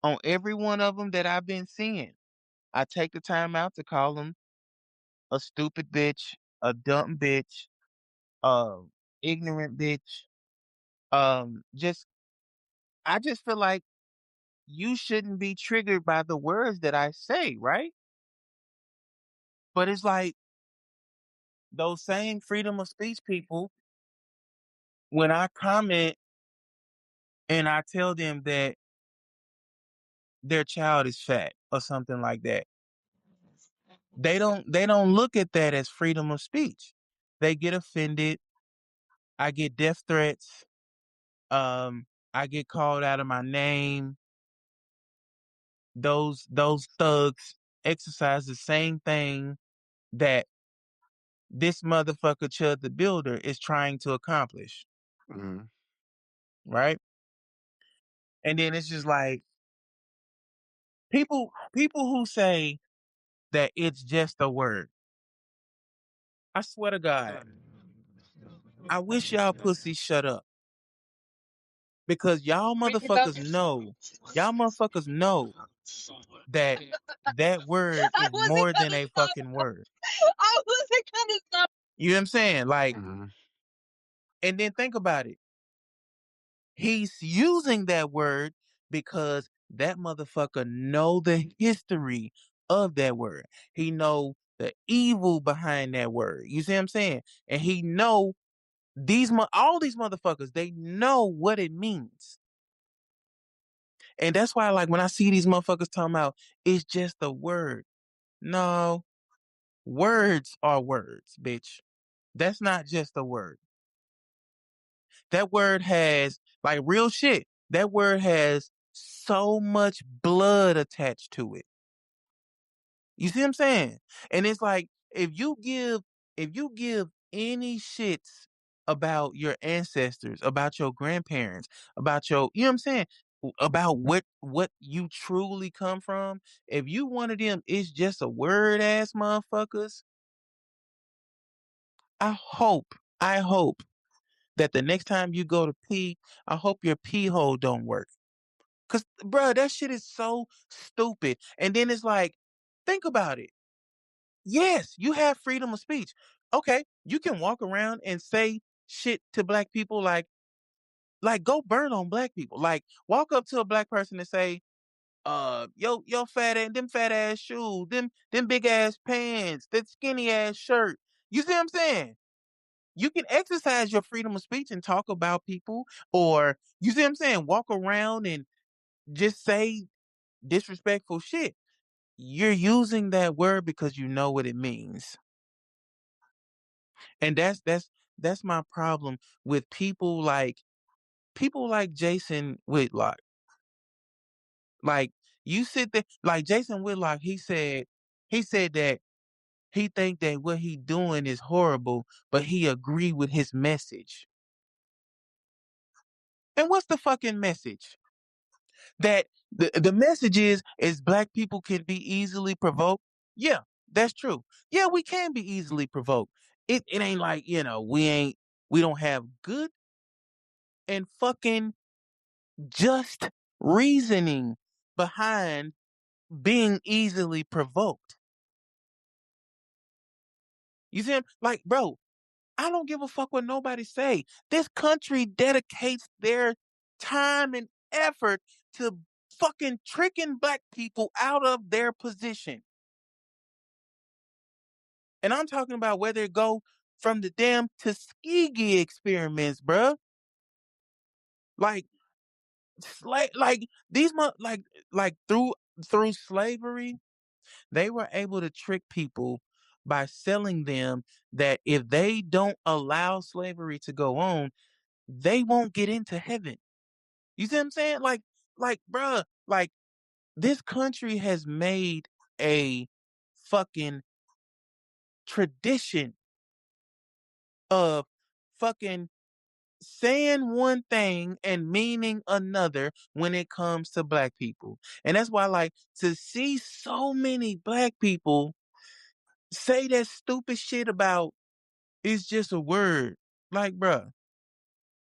on every one of them that I've been seeing. I take the time out to call them a stupid bitch, a dumb bitch, ignorant bitch. Just I just feel like you shouldn't be triggered by the words that I say, right? But it's like those same freedom of speech people, when I comment and I tell them that their child is fat or something like that, they don't look at that as freedom of speech. They get offended. I get death threats. I get called out of my name. Those thugs exercise the same thing that this motherfucker Chud the Builder is trying to accomplish. Mm-hmm. Right? And then it's just like people who say that it's just a word. I swear to God, I wish y'all pussies shut up. Because y'all motherfuckers know that that word is more than a fucking word. I wasn't gonna stop. You know what I'm saying? Like, Mm-hmm. and then think about it. He's using that word because that motherfucker know the history of that word. He know the evil behind that word. You see what I'm saying? And he know all these motherfuckers, they know what it means. And that's why, like, when I see these motherfuckers talking about it's just a word. No, words are words, bitch. That's not just a word. That word has, like, real shit. That word has so much blood attached to it. You see what I'm saying? And it's like if you give any shits about your ancestors, about your grandparents, about your, you know what I'm saying, about what you truly come from, if you one of them is just a word ass motherfuckers, I hope that the next time you go to pee, I hope your pee hole don't work. Cause bruh, that shit is so stupid. And then it's like, think about it. Yes, you have freedom of speech. Okay, you can walk around and say shit to black people like go burn on black people. Like walk up to a black person and say, yo fat ass, them fat ass shoes, them big ass pants, that skinny ass shirt. You see what I'm saying? You can exercise your freedom of speech and talk about people, or you see what I'm saying? Walk around and just say disrespectful shit. You're using that word because you know what it means. And that's my problem with people like Jason Whitlock. Like you sit there like Jason Whitlock, he said that he think that what he doing is horrible, but he agree with his message. And what's the fucking message? That the message is black people can be easily provoked. Yeah, that's true. Yeah, we can be easily provoked. It ain't like, we don't have good and fucking just reasoning behind being easily provoked. You see, like, bro, I don't give a fuck what nobody say. This country dedicates their time and effort to fucking tricking black people out of their position. And I'm talking about whether it go from the damn Tuskegee experiments, bruh. Like, like these like through slavery, they were able to trick people by selling them that if they don't allow slavery to go on, they won't get into heaven. You see what I'm saying? Like, bruh, like this country has made a fucking tradition of fucking saying one thing and meaning another when it comes to black people. And that's why, like, to see so many black people say that stupid shit about it's just a word. Like, bruh,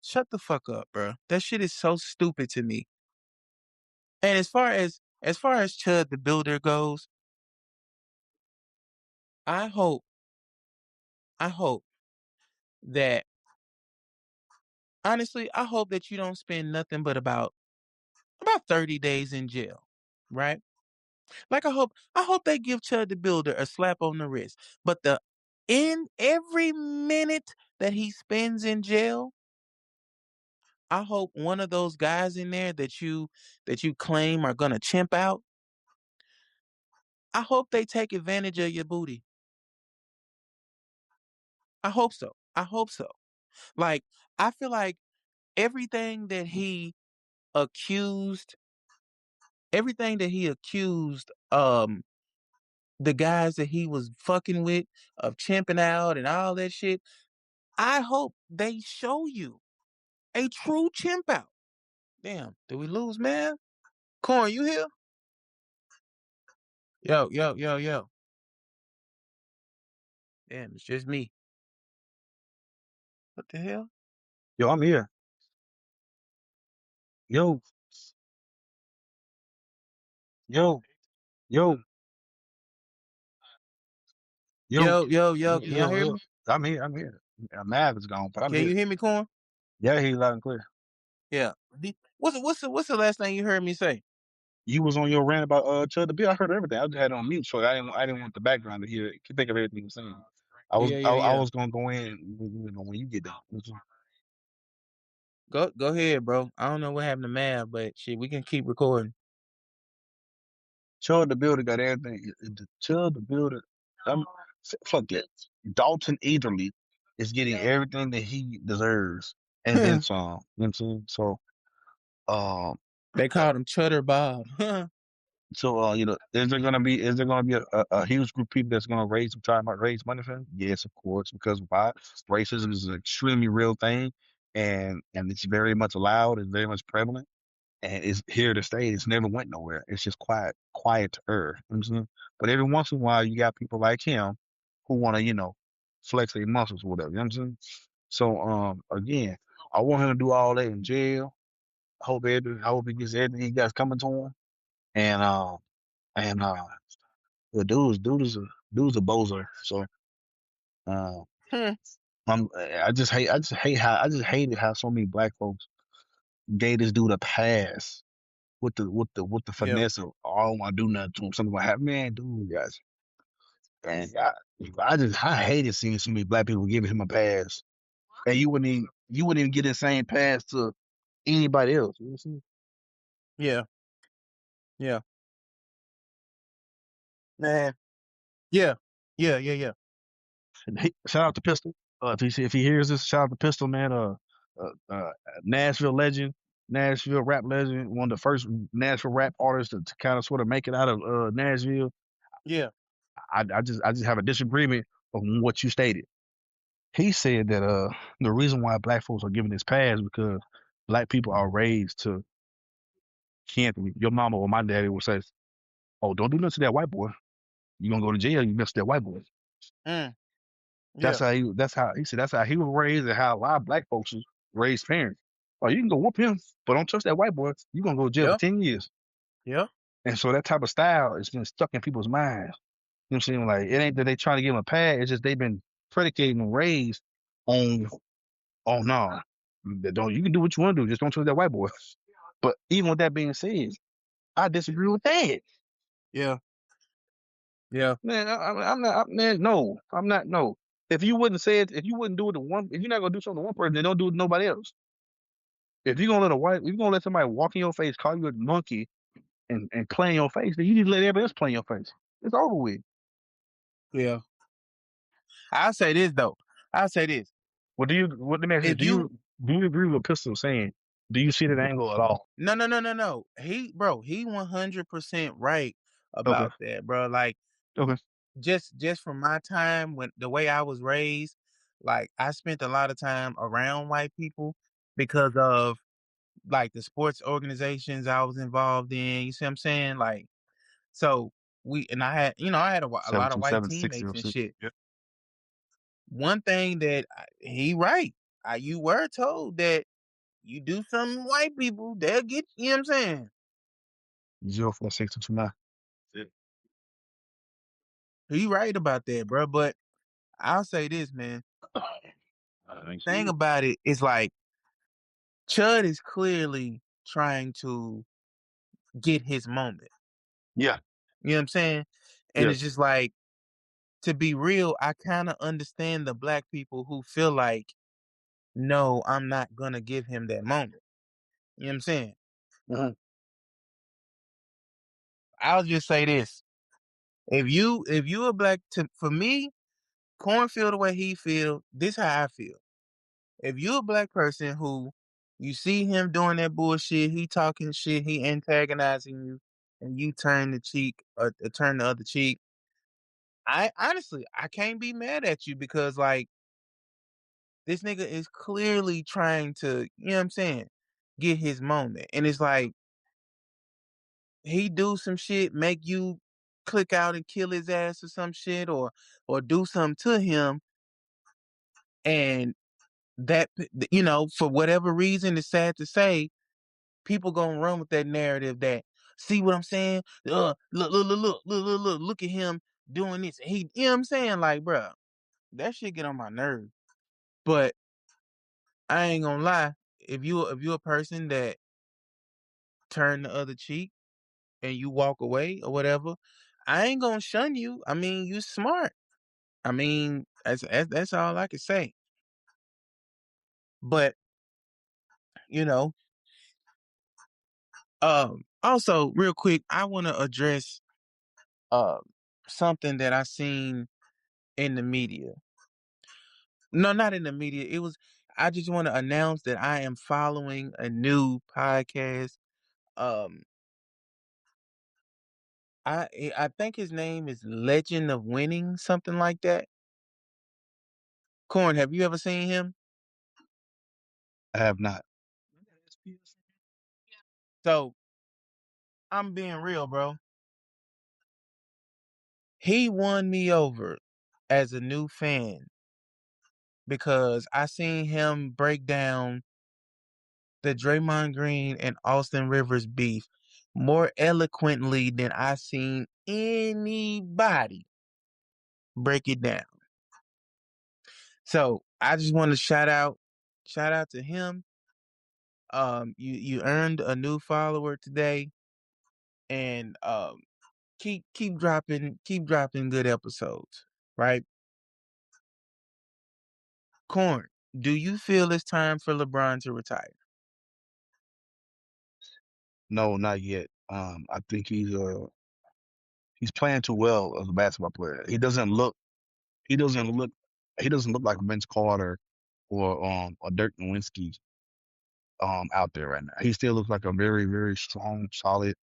shut the fuck up, bruh. That shit is so stupid to me. And as far as Chud the Builder goes, I hope I hope that honestly, I hope that you don't spend nothing but about 30 days in jail, right? Like I hope they give Chud the Builder a slap on the wrist. But the in every minute that he spends in jail, I hope one of those guys in there that you claim are gonna chimp out, I hope they take advantage of your booty. I hope so. I hope so. Like I feel like everything that he accused, everything that he accused the guys that he was fucking with of chimping out and all that shit, I hope they show you a true chimp out. Damn, did we lose, man? Corn, you here? Yo, yo, yo, yo. Damn, it's just me. What the hell? Yo, I'm here. Yo, yo, yo, yo, Yo, yo, yo, can y'all yo, hear yo. me? I'm here. I'm here. Mav is gone, but I'm Can here. you hear me, Corn? Yeah, he's loud and clear. Yeah. What's the last thing you heard me say? You was on your rant about Chud the Bill. I heard everything. I just had it on mute, so I didn't want the background to hear it. Think of everything you were saying. I was Yeah, I, yeah, I yeah. was gonna go in when you get done. Go ahead, bro. I don't know what happened to Mav, but shit, we can keep recording. Chud the Builder got everything. Chud the Builder. I'm, fuck that. Dalton Ederly is getting everything that he deserves and then some. You know what I'm saying? So, um, They called him Chutter Bob. is there gonna be a huge group of people that's gonna try to raise money for him? Yes, of course, because why? Racism is an extremely real thing, and it's very much allowed, it's very much prevalent, and it's here to stay. It's never went nowhere. It's just quieter. You know what I'm saying? But every once in a while, you got people like him who want to, flex their muscles or whatever. You know what I'm saying? So, again, I want him to do all that in jail. I hope he gets everything he got coming to him. And, uh, and the dude is dude's a bozo. So, I just hated how so many black folks gave this dude a pass with the Yeah. finesse of, oh, I don't want to do nothing to him. Something like that. Man, dude, guys, and I hated seeing so many black people giving him a pass, and you wouldn't even get the same pass to anybody else. You know what I'm saying? Yeah. Yeah. Man. Yeah. Yeah. Yeah. Yeah. And shout out to Pistol. If he hears this, shout out to Pistol, man. Uh, uh, Nashville legend, Nashville rap legend, one of the first Nashville rap artists to kind of sort of make it out of Nashville. Yeah. I just have a disagreement on what you stated. He said that the reason why black folks are giving this pass because black people are raised to can't your mama or my daddy will say, oh, don't do nothing to that white boy. You're gonna go to jail, you mess with that white boy. Mm. That's Yeah. how he was raised and how a lot of black folks was raised parents. Oh, you can go whoop him, but don't touch that white boy. You're gonna go to jail for Yeah. 10 years. Yeah. And so that type of style has been stuck in people's minds. You know what I'm saying? Like it ain't that they trying to give him a pad, it's just they've been predicated and raised on, oh no, don't, you can do what you want to do, just don't touch that white boy. But even with that being said, I disagree with that. Yeah. Yeah. Man, I'm not. Man, no, I'm not. No, if you wouldn't say it, if you wouldn't do it to one, if you're not gonna do something to one person, then don't do it to nobody else. If you're gonna let somebody walk in your face, call you a monkey, and play in your face, then you need to let everybody else play in your face. It's over with. Yeah. I'll say this though. I'll say this. What do you? What let me ask you? If you Do you agree with what Pistol saying? Do you see that angle at all? no. He 100% right Okay. about that, bro. Like Okay. just from my time when the way I was raised, like I spent a lot of time around white people because of like the sports organizations I was involved in. You see what I'm saying? Like so I had I had a lot of white 727 teammates and 6006. shit. Yep. One thing that he right. You were told that you do something to white people, they'll get you. Know what I'm saying? 046229. He right about that, bro. But I'll say this, man. Thing about it is like Chud is clearly trying to get his moment. Yeah. You know what I'm saying? And Yeah. it's just like, to be real, I kind of understand the black people who feel like, no, I'm not gonna give him that moment. You know what I'm saying? Mm-hmm. I'll just say this: if you a black, for me, Corn feel the way he feel. This how I feel. If you a black person who you see him doing that bullshit, he talking shit, he antagonizing you, and you turn the cheek or turn the other cheek, I honestly I can't be mad at you because like this nigga is clearly trying to, you know what I'm saying, get his moment. And it's like he do some shit, make you click out and kill his ass or some shit or do something to him and that for whatever reason it's sad to say people gonna run with that narrative that see what I'm saying look at him doing this he you know what I'm saying like bruh, that shit get on my nerves. But I ain't gonna lie, if you a person that turn the other cheek and you walk away or whatever, I ain't gonna shun you. I mean, you smart. I mean, that's all I can say. But you know, also real quick, I want to address uh something that I seen in the media. No, not in the media. It was. I just want to announce that I am following a new podcast. Um, I think his name is Legend of Winning, something like that. Corn, have you ever seen him? I have not. So I'm being real, bro. He won me over as a new fan because I seen him break down the Draymond Green and Austin Rivers beef more eloquently than I seen anybody. break it down. So I just want to shout out to him. You earned a new follower today, and keep dropping good episodes, right? Corn, do you feel it's time for LeBron to retire? No, not yet. I think he's playing too well as a basketball player. He doesn't look he doesn't look like Vince Carter or Dirk Nowitzki out there right now. He still looks like a very, very strong, solid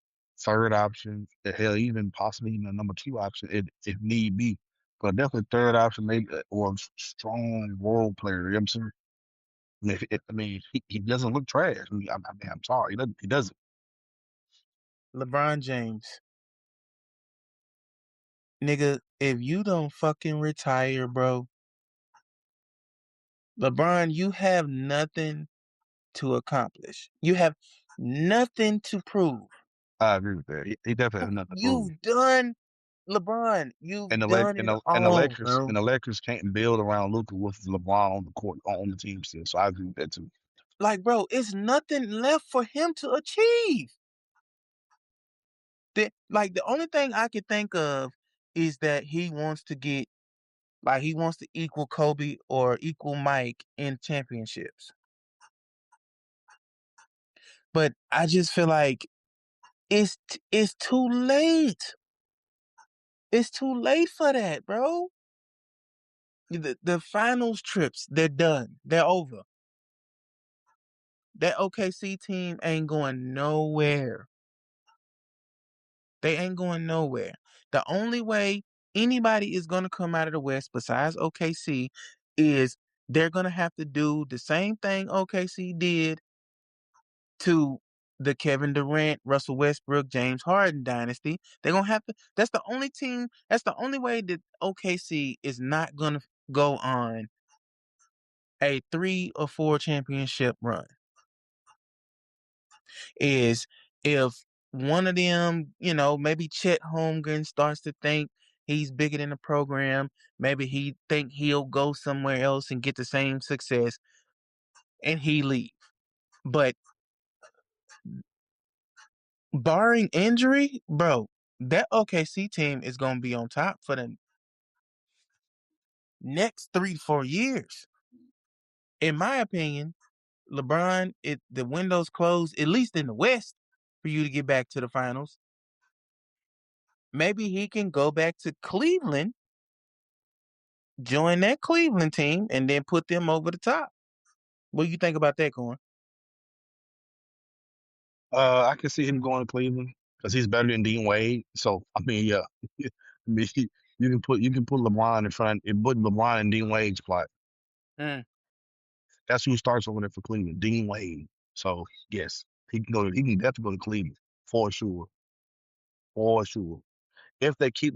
third option. The hell, even possibly even a number two option if need be. But definitely third option, maybe or a strong role player. You know what I'm saying? He doesn't look trash. I'm sorry, he doesn't. LeBron James, nigga, if you don't fucking retire, bro, LeBron, you have nothing to accomplish. You have nothing to prove. I agree with that. He definitely has nothing to prove. You've done, LeBron, you've And the done it all, bro. the Lakers can't build around Luka with LeBron on the court on the team still. So I agree with that too. Like, bro, it's nothing left for him to achieve. The only thing I could think of is that he wants to equal Kobe or equal Mike in championships. But I just feel like it's too late. It's too late for that, bro. The finals trips, they're done. They're over. That OKC team ain't going nowhere. They ain't going nowhere. The only way anybody is going to come out of the West besides OKC is they're going to have to do the same thing OKC did to the Kevin Durant, Russell Westbrook, James Harden dynasty. They're going to have to. That's the only team. That's the only way that OKC is not going to go on a 3 or 4 championship run. Is if one of them, maybe Chet Holmgren starts to think he's bigger than the program. Maybe he think he'll go somewhere else and get the same success, and he leave. But barring injury, bro, that OKC team is gonna be on top for the next 3-4 years. In my opinion, LeBron, the window's closed, at least in the West, for you to get back to the finals. Maybe he can go back to Cleveland, join that Cleveland team, and then put them over the top. What do you think about that, Corn? I can see him going to Cleveland because he's better than Dean Wade. So I mean, yeah, you can put LeBron in front and put LeBron in Dean Wade's spot. Mm. That's who starts over there for Cleveland, Dean Wade. So yes, he can definitely go to Cleveland for sure, for sure. If they keep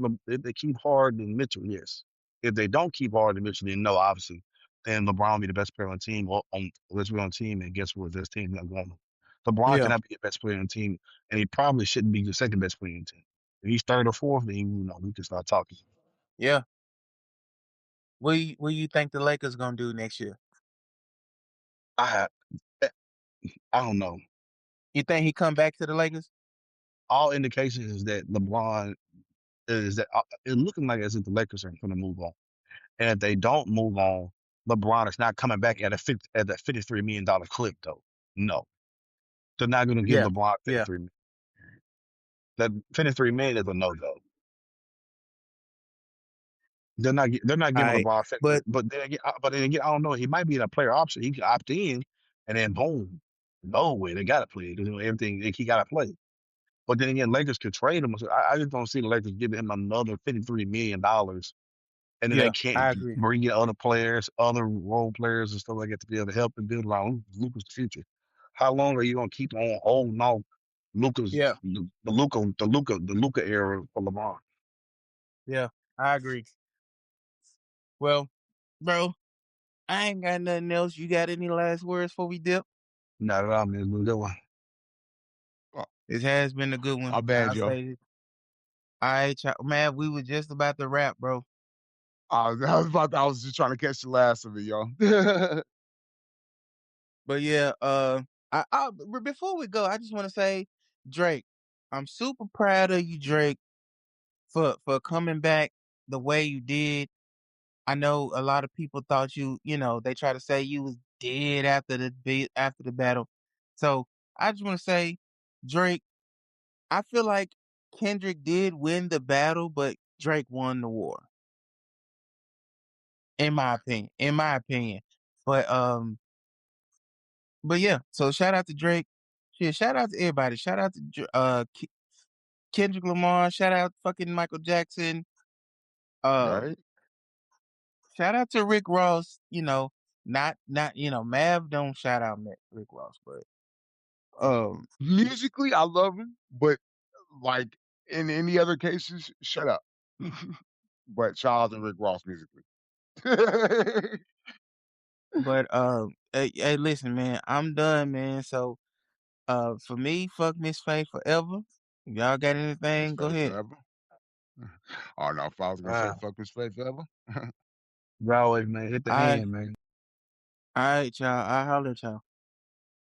Harden and Mitchell, yes. If they don't keep Harden and Mitchell, then no, obviously, then LeBron will be the best player on the team let's be on the team, and guess what? This team not going. LeBron Yeah. cannot be the best player on the team, and he probably shouldn't be the second best player on the team. If he's third or fourth, then we can start talking. Yeah. What do you think the Lakers gonna do next year? I don't know. You think he come back to the Lakers? All indications is that LeBron it's looking like as if the Lakers are going to move on, and if they don't move on, LeBron is not coming back at a $53 million clip though. No, they're not going to give Yeah. LeBron Yeah. 53 million. That 53 million is a no go. They're not giving Alright, LeBron 50, but but then again, I don't know. He might be in a player option. He can opt in, and then boom, no way they got to play. Everything he got to play. But then again, Lakers could trade him. So I just don't see the Lakers giving him another $53 million, and then they yeah, can't I agree. bring in other players, other role players and stuff like that to be able to help and build around Luka's future. How long are you gonna keep on holding on Luka's Yeah. the Luka era for LeBron? Yeah, I agree. Well, bro, I ain't got nothing else. You got any last words before we dip? Not at all, man. We'll go on. It has been a good one. My bad, I'll y'all. say it. All right, man, we were just about to wrap, bro. I was just trying to catch the last of it, yo. But yeah, before we go, I just want to say, Drake, I'm super proud of you, Drake, for coming back the way you did. I know a lot of people thought they try to say you was dead after the battle. So I just want to say, Drake, I feel like Kendrick did win the battle, but Drake won the war, in my opinion. In my opinion, but yeah. So shout out to Drake. Shit, shout out to everybody. Shout out to Kendrick Lamar. Shout out fucking Michael Jackson. Right? Shout out to Rick Ross. Not Mav don't shout out Rick Ross, but Musically, I love him, but like in any other cases, shut up. But shout out to Rick Ross musically. hey, listen, man, I'm done, man. So for me, fuck Miss Faye forever. If y'all got Miss anything, go Faye ahead. forever. Oh no, if I was gonna say Wow. fuck Miss Faye forever. You always, man, hit the All right, hand, man. all right, y'all. I'll holler at y'all.